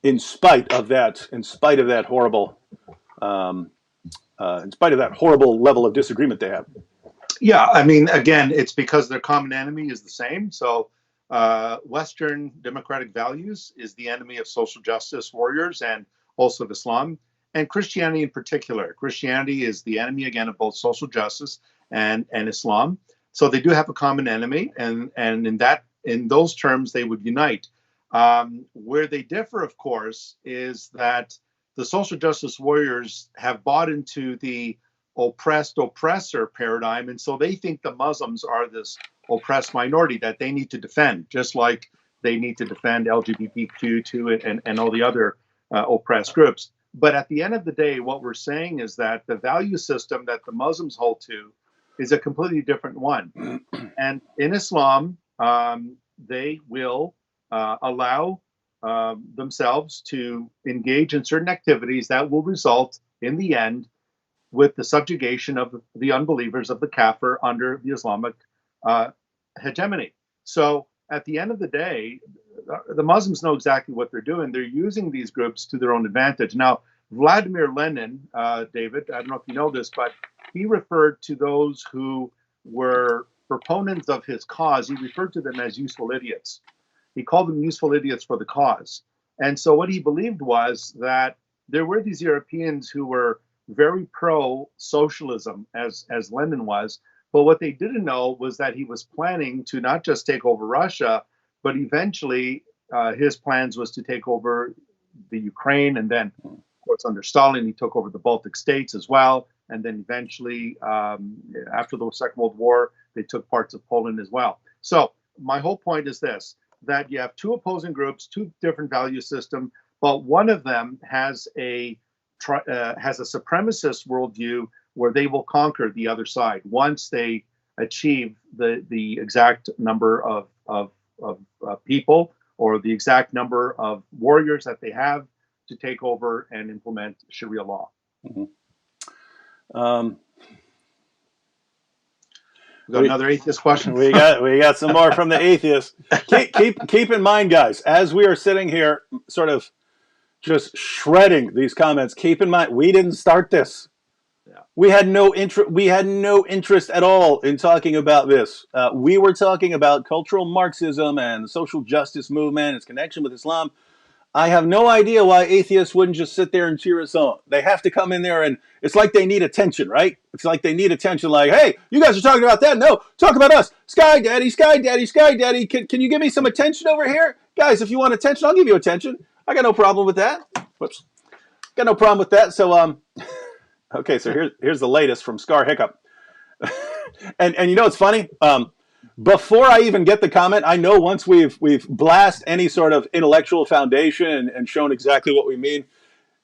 Speaker 1: in spite of that horrible. In spite of that horrible level of disagreement they have.
Speaker 2: Yeah, I mean, again, it's because their common enemy is the same. So Western democratic values is the enemy of social justice warriors and also of Islam, and Christianity in particular. Christianity is the enemy, again, of both social justice and Islam. So they do have a common enemy, and in those terms, they would unite. Where they differ, of course, is that the social justice warriors have bought into the oppressed oppressor paradigm, and so they think the Muslims are this oppressed minority that they need to defend, just like they need to defend LGBTQ and all the other oppressed groups. But at the end of the day, what we're saying is that the value system that the Muslims hold to is a completely different one. And in Islam, they will allow themselves to engage in certain activities that will result in the end with the subjugation of the unbelievers, of the kafir, under the Islamic hegemony. So at the end of the day, the Muslims know exactly what they're doing. They're using these groups to their own advantage. Now, Vladimir Lenin, David, I don't know if you know this, but he referred to those who were proponents of his cause, he referred to them as useful idiots. He called them useful idiots for the cause. And so what he believed was that there were these Europeans who were very pro-socialism, as Lenin was, but what they didn't know was that he was planning to not just take over Russia, but eventually his plans was to take over the Ukraine, and then, of course, under Stalin, he took over the Baltic states as well, and then eventually, after the Second World War, they took parts of Poland as well. So my whole point is this, that you have two opposing groups, two different value systems, but one of them has a supremacist worldview where they will conquer the other side once they achieve the exact number of people or the exact number of warriors that they have to take over and implement Sharia law.
Speaker 1: Mm-hmm.
Speaker 2: We got another atheist question.
Speaker 1: We got some more from the atheists. Keep in mind, guys, as we are sitting here, sort of just shredding these comments. Keep in mind, we didn't start this.
Speaker 2: Yeah.
Speaker 1: We had no interest at all in talking about this. We were talking about cultural Marxism and the social justice movement, its connection with Islam. I have no idea why atheists wouldn't just sit there and cheer us on. They have to come in there, and it's like they need attention, right? It's like they need attention, like, hey, you guys are talking about that? No, talk about us. Sky Daddy, Sky Daddy, Sky Daddy. Can you give me some attention over here? Guys, if you want attention, I'll give you attention. I got no problem with that. Whoops. Got no problem with that. So, okay, so here's the latest from Scar Hiccup. and you know what's funny? Before I even get the comment, I know once we've blast any sort of intellectual foundation and shown exactly what we mean,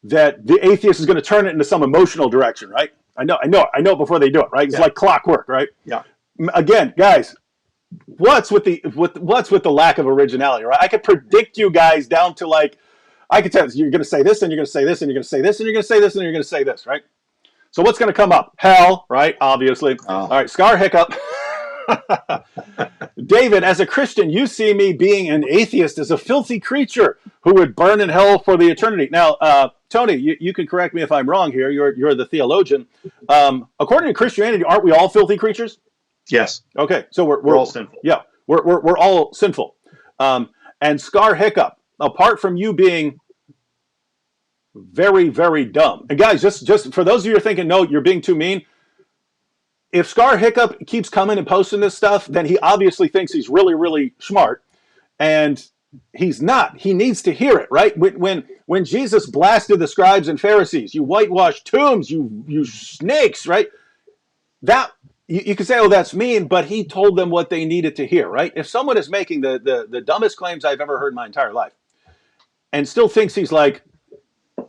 Speaker 1: that the atheist is going to turn it into some emotional direction, right? I know before they do it, right? It's like clockwork, right?
Speaker 2: Yeah.
Speaker 1: Again, guys, what's with the lack of originality, right? I could predict you guys down to like, I could tell you, you're going to say this, and you're going to say this, and you're going to say this, and you're going to say this, and you're going to say this, right? So what's going to come up? Hell, right? Obviously. Oh. All right, Scar Hiccup. David, as a Christian, you see me being an atheist as a filthy creature who would burn in hell for the eternity. Now, Tony, you can correct me if I'm wrong here. You're the theologian. According to Christianity, aren't we all filthy creatures?
Speaker 2: Yes.
Speaker 1: Okay, so
Speaker 2: we're all sinful.
Speaker 1: Yeah, we're all sinful. And Scar Hiccup, apart from you being very, very dumb, and guys, just for those of you who are thinking, no, you're being too mean. If Scar Hiccup keeps coming and posting this stuff, then he obviously thinks he's really, really smart, and he's not. He needs to hear it, right? When Jesus blasted the scribes and Pharisees, you whitewashed tombs, you snakes, right? That you could say, oh, that's mean, but he told them what they needed to hear, right? If someone is making the dumbest claims I've ever heard in my entire life, and still thinks he's like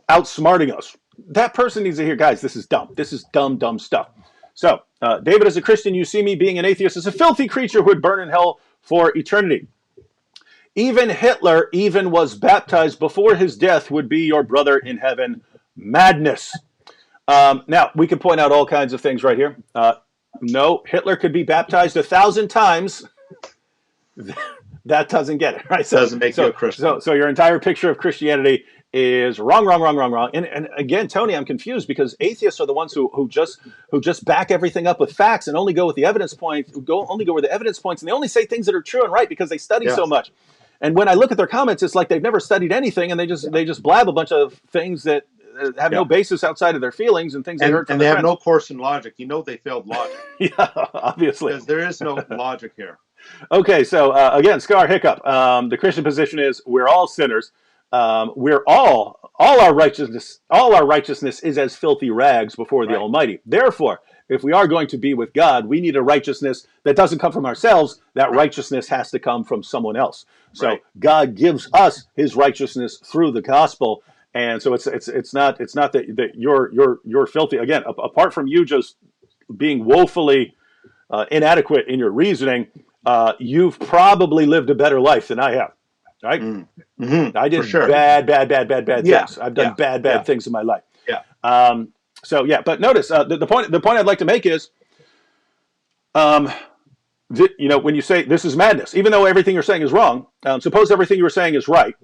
Speaker 1: outsmarting us, that person needs to hear, guys, this is dumb. This is dumb stuff. So, David, as a Christian, you see me being an atheist as a filthy creature who would burn in hell for eternity. Even Hitler even was baptized before his death would be your brother in heaven. Madness. Now, we can point out all kinds of things right here. No, Hitler could be baptized 1,000 times. That doesn't get it, right?
Speaker 2: Doesn't make you a Christian.
Speaker 1: So your entire picture of Christianity is wrong. And again, Tony, I'm confused because atheists are the ones who just back everything up with facts and only go with the evidence point, only go where the evidence points, and they only say things that are true and right because they study so much. And when I look at their comments, it's like they've never studied anything, and they just blab a bunch of things that have no basis outside of their feelings and things they heard from
Speaker 2: and they have no course in logic. You know they failed logic.
Speaker 1: Yeah, obviously.
Speaker 2: Because there is no logic here.
Speaker 1: Okay, so again, Scar Hiccup. The Christian position is we're all sinners. We're all our righteousness is as filthy rags before the Almighty. Therefore, if we are going to be with God, we need a righteousness that doesn't come from ourselves. That righteousness has to come from someone else. So God gives us His righteousness through the gospel, and so it's not that you're filthy. Again, apart from you just being woefully inadequate in your reasoning, you've probably lived a better life than I have. Right?
Speaker 2: Mm-hmm.
Speaker 1: I did bad things. I've done bad things in my life.
Speaker 2: Yeah.
Speaker 1: But notice the point I'd like to make is, when you say this is madness, even though everything you're saying is wrong, suppose everything you were saying is right,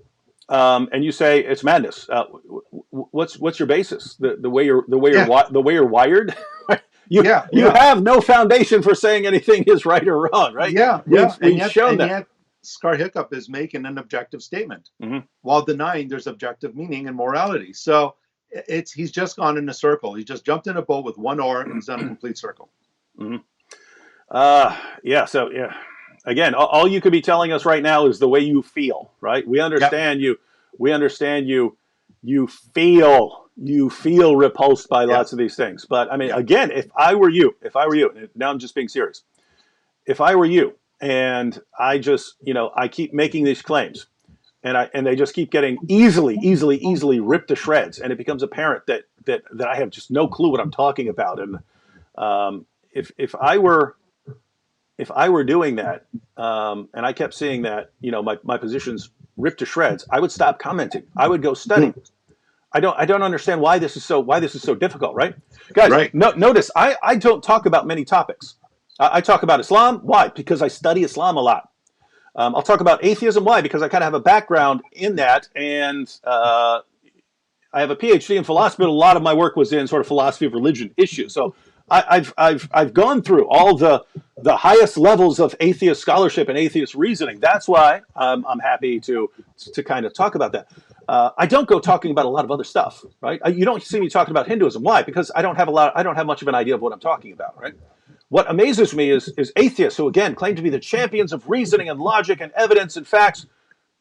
Speaker 1: and you say it's madness. What's your basis? The way you're wired. You have no foundation for saying anything is right or wrong, right? We've shown that.
Speaker 2: Yet, Scar Hiccup is making an objective statement while denying there's objective meaning and morality. So he's just gone in a circle. He just jumped in a boat with one oar and he's done a complete circle.
Speaker 1: Again, all you could be telling us right now is the way you feel, right? We understand you. We understand you. You feel repulsed by lots of these things. But I mean, again, if I were you, and now I'm just being serious. If I were you, and I just, I keep making these claims, and they just keep getting easily ripped to shreds, and it becomes apparent that I have just no clue what I'm talking about. And if I were doing that, and I kept seeing that, my positions ripped to shreds, I would stop commenting. I would go study. I don't understand why this is so difficult, right, guys? Notice I don't talk about many topics. I talk about Islam. Why? Because I study Islam a lot. I'll talk about atheism. Why? Because I kind of have a background in that, and I have a PhD in philosophy. But a lot of my work was in sort of philosophy of religion issues. So I've gone through all the highest levels of atheist scholarship and atheist reasoning. That's why I'm happy to kind of talk about that. I don't go talking about a lot of other stuff, right? You don't see me talking about Hinduism. Why? Because I don't have much of an idea of what I'm talking about, right? What amazes me is atheists who, again, claim to be the champions of reasoning and logic and evidence and facts,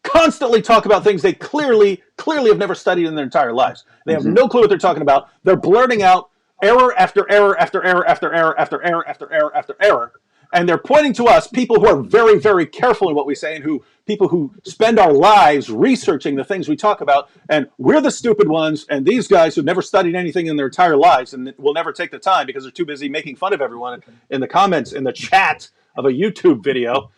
Speaker 1: constantly talk about things they clearly have never studied in their entire lives. They have no clue what they're talking about. They're blurting out error after error after error after error after error after error after error. And they're pointing to us, people who are very, very careful in what we say, and people who spend our lives researching the things we talk about, and we're the stupid ones, and these guys who've never studied anything in their entire lives and will never take the time because they're too busy making fun of everyone in the comments, in the chat of a YouTube video,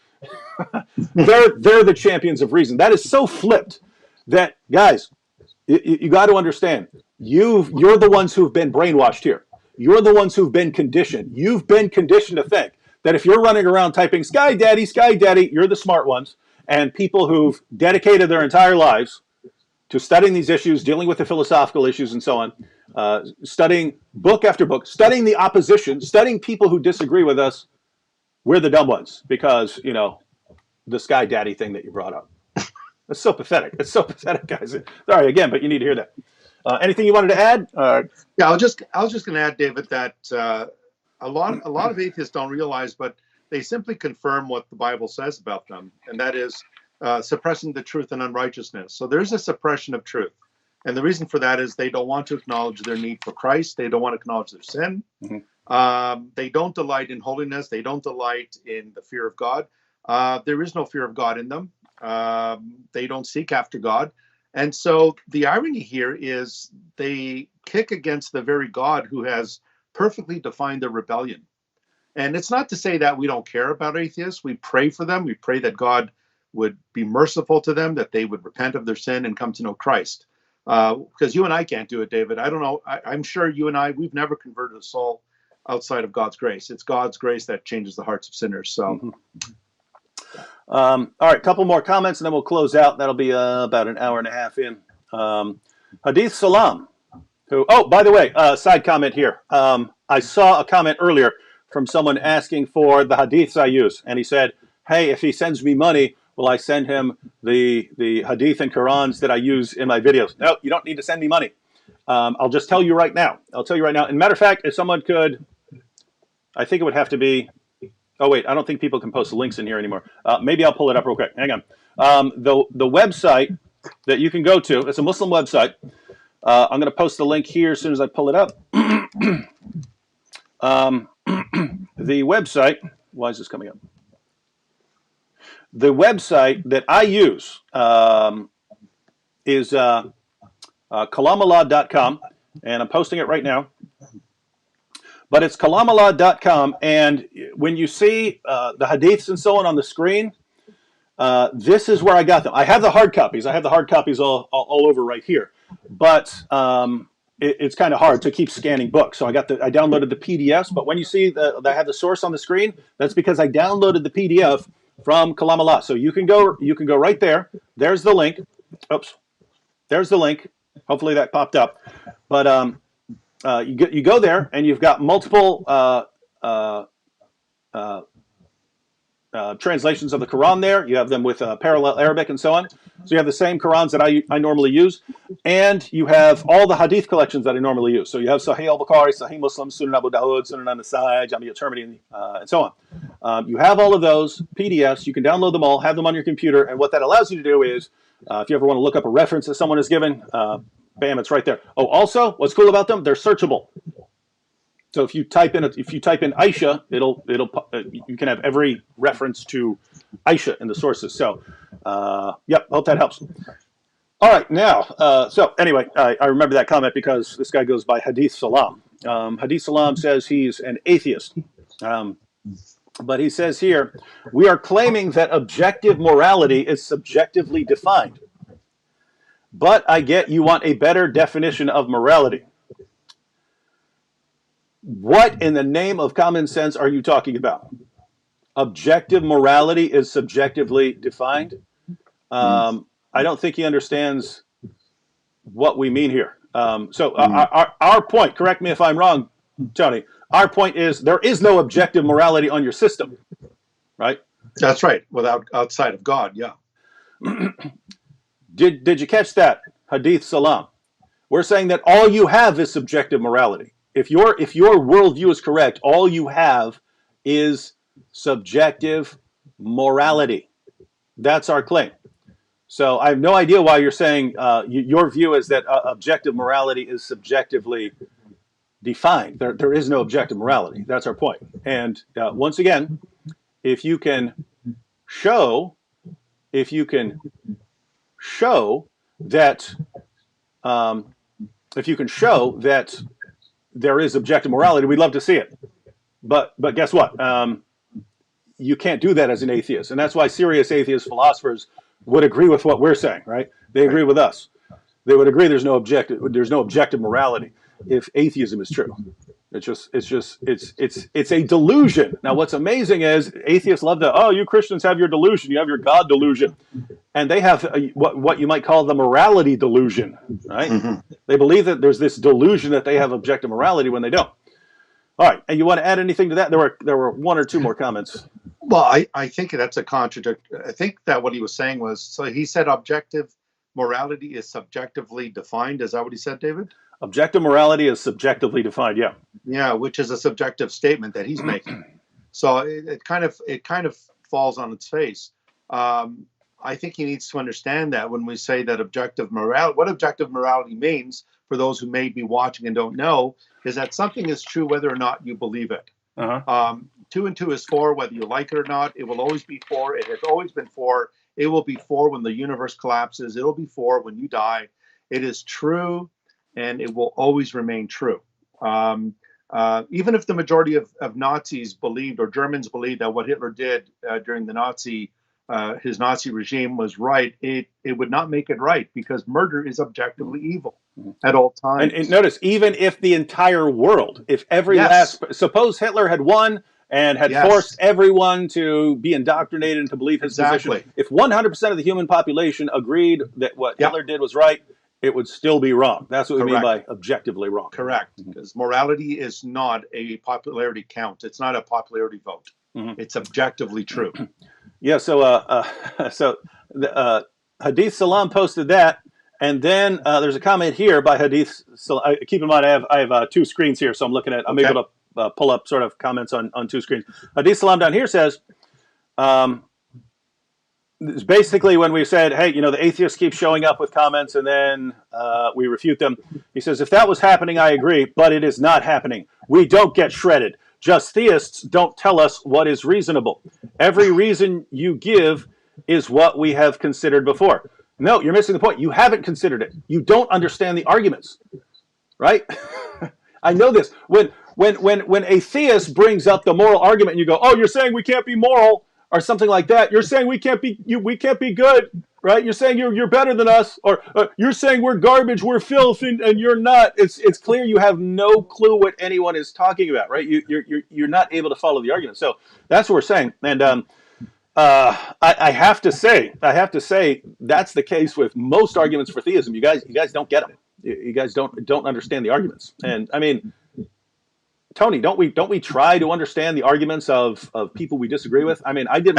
Speaker 1: they're the champions of reason. That is so flipped that, guys, you got to understand, you're the ones who've been brainwashed here. You're the ones who've been conditioned. You've been conditioned to think that if you're running around typing Sky Daddy, you're the smart ones. And people who've dedicated their entire lives to studying these issues, dealing with the philosophical issues and so on, studying book after book, studying the opposition, studying people who disagree with us, we're the dumb ones because, you know, the Sky Daddy thing that you brought up. It's so pathetic. It's so pathetic, guys. Sorry again, but you need to hear that. Anything you wanted to add?
Speaker 2: Yeah, I was just going to add, David, that a lot of atheists don't realize, but they simply confirm what the Bible says about them, and that is suppressing the truth and unrighteousness. So there's a suppression of truth, and the reason for that is they don't want to acknowledge their need for Christ. They don't want to acknowledge their sin. They don't delight in holiness. They don't delight in the fear of God. There is no fear of God in them. They don't seek after God. And so the irony here is they kick against the very God who has perfectly defined their rebellion. And it's not to say that we don't care about atheists. We pray for them. We pray that God would be merciful to them, that they would repent of their sin and come to know Christ. Because you and I can't do it, David. I don't know. I'm sure you and I, we've never converted a soul outside of God's grace. It's God's grace that changes the hearts of sinners. So.
Speaker 1: All right, a couple more comments and then we'll close out. That'll be about an hour and a half in. Hadith Salam, who, oh, by the way, side comment here. I saw a comment earlier from someone asking for the hadiths I use. And he said, hey, if he sends me money, will I send him the hadith and Qurans that I use in my videos? No, you don't need to send me money. I'll just tell you right now. I'll tell you right now. And matter of fact, if someone could, I think it would have to be, oh, wait, I don't think people can post links in here anymore. Maybe I'll pull it up real quick. Hang on. The website that you can go to, it's a Muslim website. I'm going to post the link here as soon as I pull it up. The website, why is this coming up? The website that I use is kalamallah.com, and I'm posting it right now. But it's kalamallah.com, and when you see the hadiths and so on the screen, this is where I got them. I have the hard copies. I have the hard copies all over right here. But it's kind of hard to keep scanning books. So I downloaded the PDFs. But when you see that I have the source on the screen, that's because I downloaded the PDF from Kalamallah. So you can go right there. There's the link. Oops. There's the link. Hopefully that popped up. But you go there, and you've got multiple translations of the Quran there. You have them with parallel Arabic and so on. So you have the same Qurans that I normally use, and you have all the hadith collections that I normally use. So you have Sahih al-Bukhari, Sahih Muslim, Sunan Abu Dawud, Sunan an-Nasai, Jami al-Tirmidhi, and so on. You have all of those PDFs. You can download them all, have them on your computer, and what that allows you to do is, if you ever want to look up a reference that someone has given, bam, it's right there. Oh, also, what's cool about them? They're searchable. So if you type in Aisha, you can have every reference to Aisha in the sources. So, yep, hope that helps. All right, now, so anyway, I remember that comment because this guy goes by Hadith Salam. Hadith Salam says he's an atheist. But he says here, we are claiming that objective morality is subjectively defined. But I get you want a better definition of morality. What in the name of common sense are you talking about? Objective morality is subjectively defined? I don't think he understands what we mean here. Our point, correct me if I'm wrong, Tony, our point is there is no objective morality on your system, right?
Speaker 2: That's right, outside of God, yeah.
Speaker 1: Did you catch that, Hadith Salam? We're saying that all you have is subjective morality. If your worldview is correct, all you have is subjective morality. That's our claim. So I have no idea why you're saying your view is that objective morality is subjectively defined. There is no objective morality. That's our point. And once again, if you can show that there is objective morality, we'd love to see it. But guess what? You can't do that as an atheist. And that's why serious atheist philosophers would agree with what we're saying, right? They agree with us. They would agree there's no objective morality if atheism is true. It's a delusion. Now, what's amazing is atheists love to, oh, you Christians have your delusion, you have your God delusion, and they have what you might call the morality delusion, right?
Speaker 2: Mhm.
Speaker 1: They believe that there's this delusion that they have objective morality when they don't. All right, and you want to add anything to that? There were one or two more comments.
Speaker 2: Well, I think that's a contradiction. I think that what he was saying was, so he said objective morality is subjectively defined. Is that what he said, David?
Speaker 1: Objective morality is subjectively defined. Yeah.
Speaker 2: Yeah, which is a subjective statement that he's making. So it kind of falls on its face. I think he needs to understand that when we say that objective morality, what objective morality means for those who may be watching and don't know, is that something is true whether or not you believe it.
Speaker 1: Uh-huh.
Speaker 2: 2 and 2 is 4, whether you like it or not. It will always be 4. It has always been 4. It will be 4 when the universe collapses. It'll be 4 when you die. It is true, and it will always remain true. Even if the majority of Nazis believed, or Germans believed, that what Hitler did during the his Nazi regime was right, it would not make it right, because murder is objectively evil at all times.
Speaker 1: And notice, even if the entire world, if every
Speaker 2: Yes.
Speaker 1: suppose Hitler had won and had
Speaker 2: Yes.
Speaker 1: forced everyone to be indoctrinated and to believe his
Speaker 2: Exactly.
Speaker 1: position, if 100% of the human population agreed that what Hitler did was right, it would still be wrong. That's what we mean by objectively wrong.
Speaker 2: Correct. Because morality is not a popularity count. It's not a popularity vote. It's objectively true.
Speaker 1: Yeah. So, Hadith Salam posted that, and then there's a comment here by Hadith Salam. Keep in mind, I have 2 screens here, so I'm looking at. I'm able to pull up sort of comments on 2 screens. Hadith Salam down here says, it's basically when we said, hey, the atheists keep showing up with comments, and then we refute them. He says, if that was happening, I agree, but it is not happening. We don't get shredded. Just theists don't tell us what is reasonable. Every reason you give is what we have considered before. No, you're missing the point. You haven't considered it. You don't understand the arguments, right? I know this. When a theist brings up the moral argument, and you go, "Oh, you're saying we can't be moral," or something like that. You're saying we can't be good, right? You're saying you're better than us, or you're saying we're garbage, we're filth, and you're not. It's clear you have no clue what anyone is talking about, right? You're not able to follow the argument. So that's what we're saying. And I have to say that's the case with most arguments for theism. You guys don't get them. You guys don't understand the arguments. And I mean, Tony, don't we try to understand the arguments of people we disagree with? I mean, I did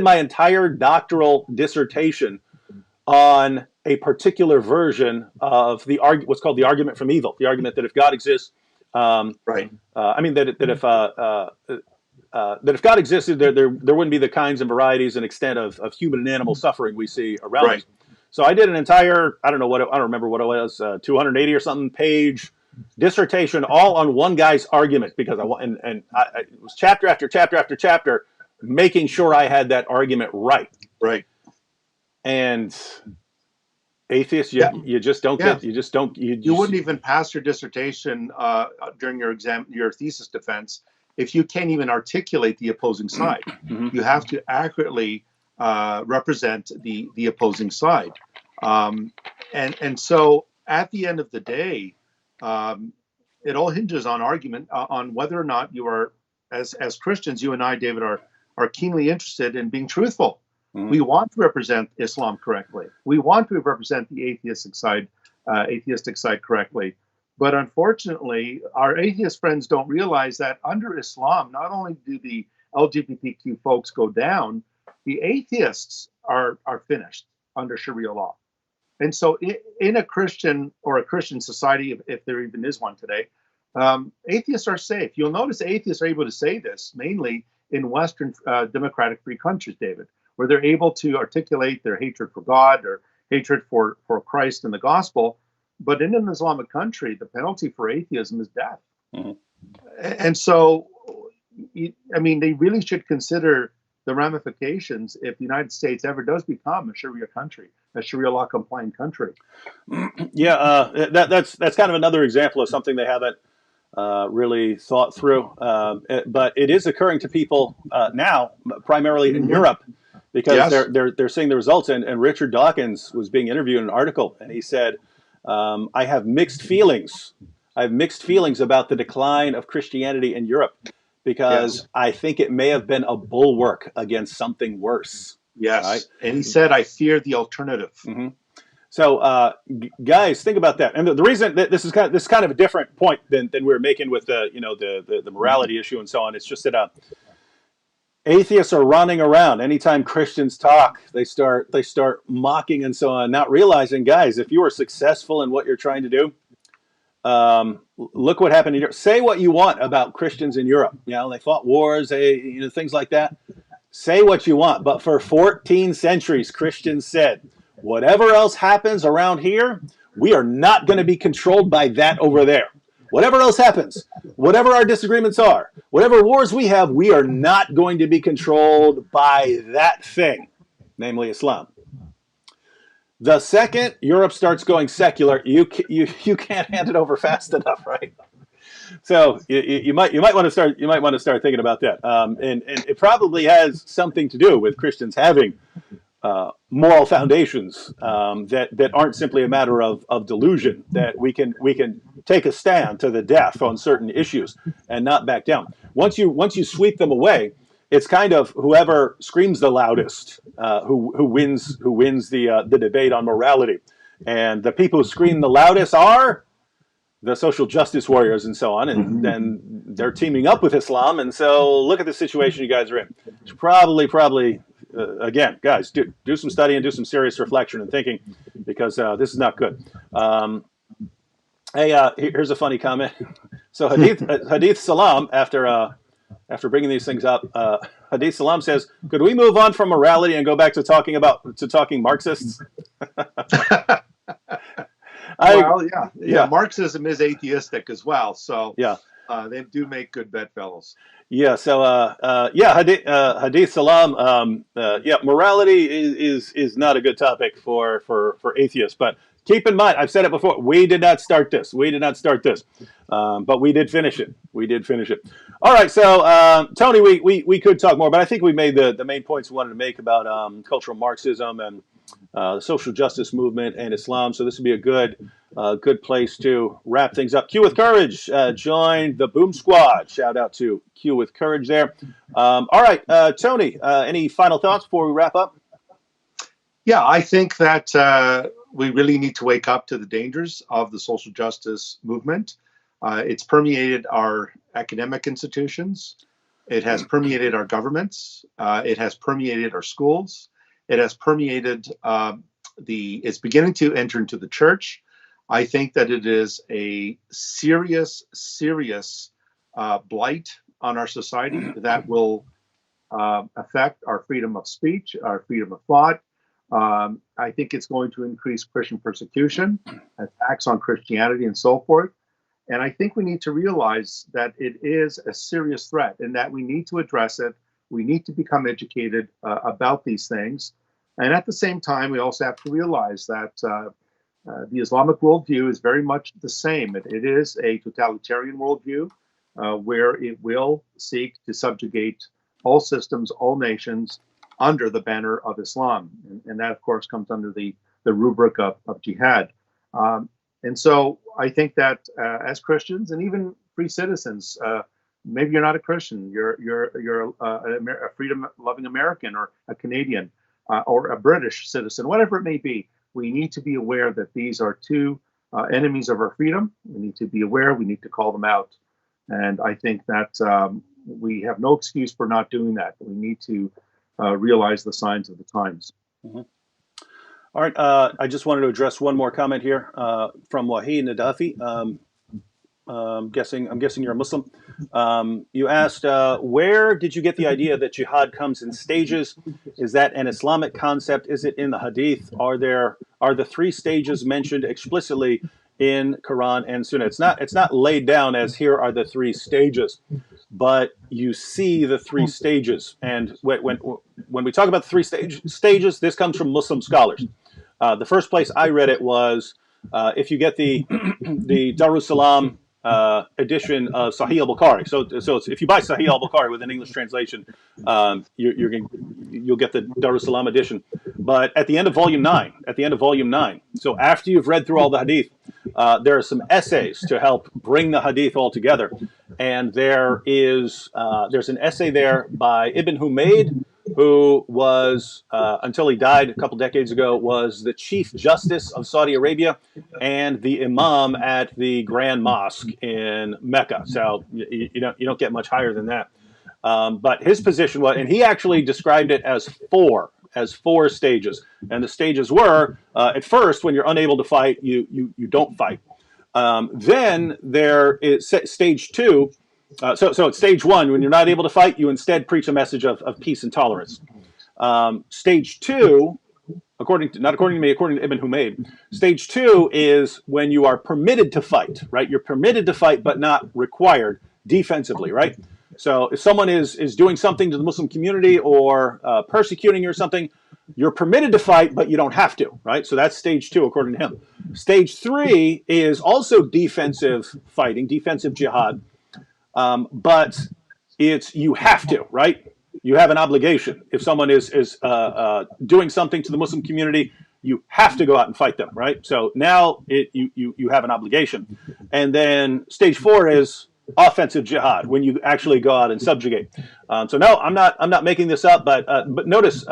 Speaker 1: my entire doctoral dissertation on a particular version of what's called the argument from evil. The argument that if God exists,
Speaker 2: Right.
Speaker 1: I mean that if God existed, there wouldn't be the kinds and varieties and extent of human and animal suffering we see around us. So I did an entire, I don't remember what it was, 280 or something page dissertation all on one guy's argument, because it was chapter after chapter after chapter, making sure I had that argument right.
Speaker 2: Right.
Speaker 1: And atheists, you just don't get, you
Speaker 2: wouldn't even pass your dissertation during your thesis defense if you can't even articulate the opposing side. You have to accurately represent the opposing side. And so at the end of the day, it all hinges on argument, on whether or not you are, as Christians, you and I, David, are keenly interested in being truthful. We want to represent Islam correctly. We want to represent the atheistic side correctly. But unfortunately, our atheist friends don't realize that under Islam, not only do the LGBTQ folks go down, the atheists are finished under Sharia law. And so in a Christian society, if there even is one today, atheists are safe. You'll notice atheists are able to say this mainly in Western democratic free countries, David, where they're able to articulate their hatred for God or hatred for Christ and the gospel. But in an Islamic country, the penalty for atheism is death. And so, I mean, they really should consider the ramifications if the United States ever does become a Sharia country, a Sharia law compliant country.
Speaker 1: Yeah, that's kind of another example of something they haven't really thought through. But it is occurring to people now, primarily in Europe, because they're seeing the results. And Richard Dawkins was being interviewed in an article, and he said, I have mixed feelings I have mixed feelings about the decline of Christianity in Europe because
Speaker 2: Yes.
Speaker 1: I think it may have been a bulwark against something worse. Right?
Speaker 2: Yes. And he said, I fear the alternative.
Speaker 1: Mm-hmm. So, guys, think about that. And the reason that this is kind of a different point than we were making with the morality issue and so on. It's just that atheists are running around anytime Christians talk. They start mocking and so on, not realizing, guys, if you are successful in what you're trying to do, look what happened in Europe. Say what you want about Christians in Europe. You know, they fought wars, things like that. Say what you want, but for 14 centuries, Christians said, whatever else happens around here, we are not going to be controlled by that over there. Whatever else happens, whatever our disagreements are, whatever wars we have, we are not going to be controlled by that thing, namely Islam. The second Europe starts going secular, you can't hand it over fast enough, right? So you might want to start thinking about that, and it probably has something to do with Christians having moral foundations that aren't simply a matter of delusion, that we can take a stand to the death on certain issues and not back down. Once you sweep them away, it's kind of whoever screams the loudest who wins the debate on morality, and the people who scream the loudest are the social justice warriors and so on, and then they're teaming up with Islam. And so look at the situation you guys are in. It's probably again, guys, do some study and do some serious reflection and thinking, because this is not good. Here's a funny comment. So Hadith Salam, after bringing these things up, Hadith Salam says, "Could we move on from morality and go back to talking Marxists?"
Speaker 2: Well, yeah. Marxism is atheistic as well, so
Speaker 1: yeah,
Speaker 2: they do make good bedfellows.
Speaker 1: Yeah. So Hadith Salam. Morality is not a good topic for atheists. But keep in mind, I've said it before. We did not start this. But we did finish it. All right. So Tony, we could talk more, but I think we made the main points we wanted to make about cultural Marxism and the social justice movement and Islam. So this would be a good place to wrap things up. Q with Courage joined the Boom Squad. Shout out to Q with Courage there. All right, Tony, any final thoughts before we wrap up?
Speaker 2: Yeah, I think that we really need to wake up to the dangers of the social justice movement. It's permeated our academic institutions. It has permeated our governments. It has permeated our schools. It has permeated it's beginning to enter into the church. I think that it is a serious blight on our society that will affect our freedom of speech, our freedom of thought. I think it's going to increase Christian persecution, attacks on Christianity, and so forth. And I think we need to realize that it is a serious threat and that we need to address it. We need to become educated about these things. And at the same time, we also have to realize that the Islamic worldview is very much the same. It is a totalitarian worldview where it will seek to subjugate all systems, all nations under the banner of Islam. And that, of course, comes under the rubric of jihad. And so I think that as Christians and even free citizens, maybe you're not a Christian, you're a freedom-loving American or a Canadian or a British citizen, whatever it may be. We need to be aware that these are two enemies of our freedom. We need to be aware. We need to call them out. And I think that we have no excuse for not doing that. We need to realize the signs of the times.
Speaker 1: Mm-hmm. All right. I just wanted to address one more comment here from Wahid Nadafi. I'm guessing you're a Muslim. You asked, where did you get the idea that jihad comes in stages? Is that an Islamic concept? Is it in the Hadith? Are the three stages mentioned explicitly in Quran and Sunnah? It's not laid down as here are the three stages, but you see the three stages. And when we talk about the three stages, this comes from Muslim scholars. The first place I read it was if you get the Darussalam edition of Sahih al-Bukhari. So if you buy Sahih al-Bukhari with an English translation, you'll get the Darus Salam edition. But at the end of volume 9, so after you've read through all the hadith, there are some essays to help bring the hadith all together. And there's an essay there by Ibn Humayd, who was, until he died a couple decades ago, was the Chief Justice of Saudi Arabia and the Imam at the Grand Mosque in Mecca. So you don't get much higher than that. But his position was, and he actually described it as four stages. And the stages were, at first, when you're unable to fight, you don't fight. Then there is stage two. So at stage one, when you're not able to fight, you instead preach a message of peace and tolerance. Stage two, according to Ibn Humayd, stage two is when you are permitted to fight, right? You're permitted to fight, but not required defensively, right? So if someone is doing something to the Muslim community or persecuting you or something, you're permitted to fight, but you don't have to, right? So that's stage two, according to him. Stage three is also defensive fighting, defensive jihad. But you have to, right? You have an obligation. If someone is doing something to the Muslim community, you have to go out and fight them, right? So now you have an obligation. And then stage four is offensive jihad, when you actually go out and subjugate. So no, I'm not making this up, but notice.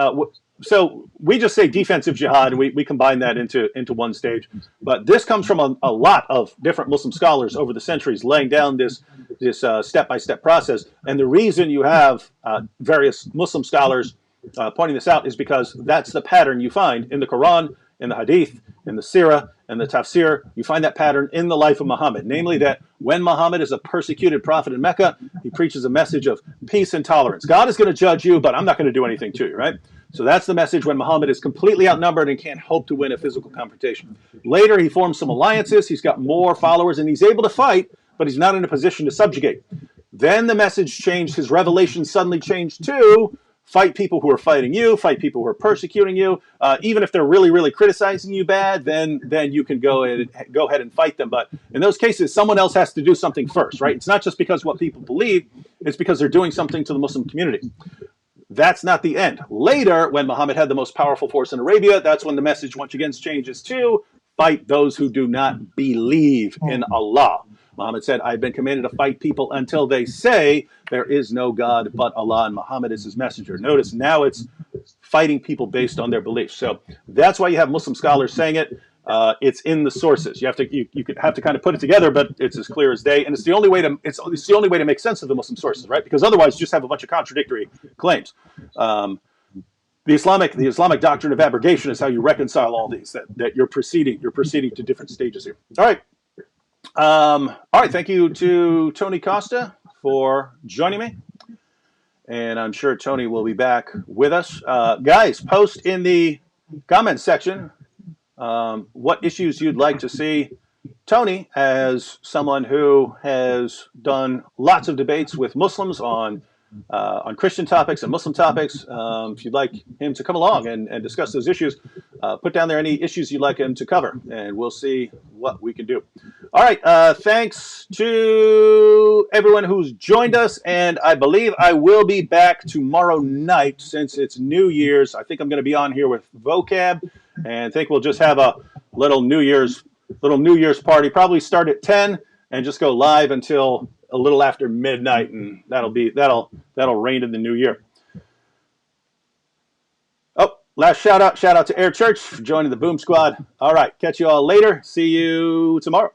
Speaker 1: So we just say defensive jihad, and we combine that into one stage. But this comes from a lot of different Muslim scholars over the centuries, laying down this step-by-step process. And the reason you have various Muslim scholars pointing this out is because that's the pattern you find in the Quran, in the Hadith, in the Sirah, and the Tafsir. You find that pattern in the life of Muhammad, namely that when Muhammad is a persecuted prophet in Mecca, he preaches a message of peace and tolerance. God is going to judge you, but I'm not going to do anything to you, right? So that's the message when Muhammad is completely outnumbered and can't hope to win a physical confrontation. Later, he forms some alliances. He's got more followers, and he's able to fight, but he's not in a position to subjugate. Then the message changed. His revelation suddenly changed to fight people who are fighting you, fight people who are persecuting you. Even if they're really, really criticizing you bad, then you can go ahead and fight them. But in those cases, someone else has to do something first, right? It's not just because what people believe. It's because they're doing something to the Muslim community. That's not the end. Later, when Muhammad had the most powerful force in Arabia, that's when the message once again changes to fight those who do not believe in Allah. Muhammad said, I've been commanded to fight people until they say there is no God but Allah, and Muhammad is his messenger. Notice now it's fighting people based on their beliefs. So that's why you have Muslim scholars saying it. It's in the sources. You have to kind of put it together, but it's as clear as day, and it's the only way to make sense of the Muslim sources, right? Because otherwise, you just have a bunch of contradictory claims. The Islamic doctrine of abrogation is how you reconcile all these. That you're proceeding to different stages here. All right. Thank you to Tony Costa for joining me, and I'm sure Tony will be back with us. Guys, post in the comments section what issues you'd like to see Tony, as someone who has done lots of debates with Muslims on Christian topics and Muslim topics. If you'd like him to come along and discuss those issues, put down there any issues you'd like him to cover, and we'll see what we can do. All right. Thanks to everyone who's joined us, and I believe I will be back tomorrow night since it's New Year's. I think I'm going to be on here with Vocab, and I think we'll just have a little New Year's party. Probably start at 10 and just go live until a little after midnight, and that'll reign in the new year. Oh, last shout out to Air Church for joining the Boom Squad. All right, catch you all later. See you tomorrow.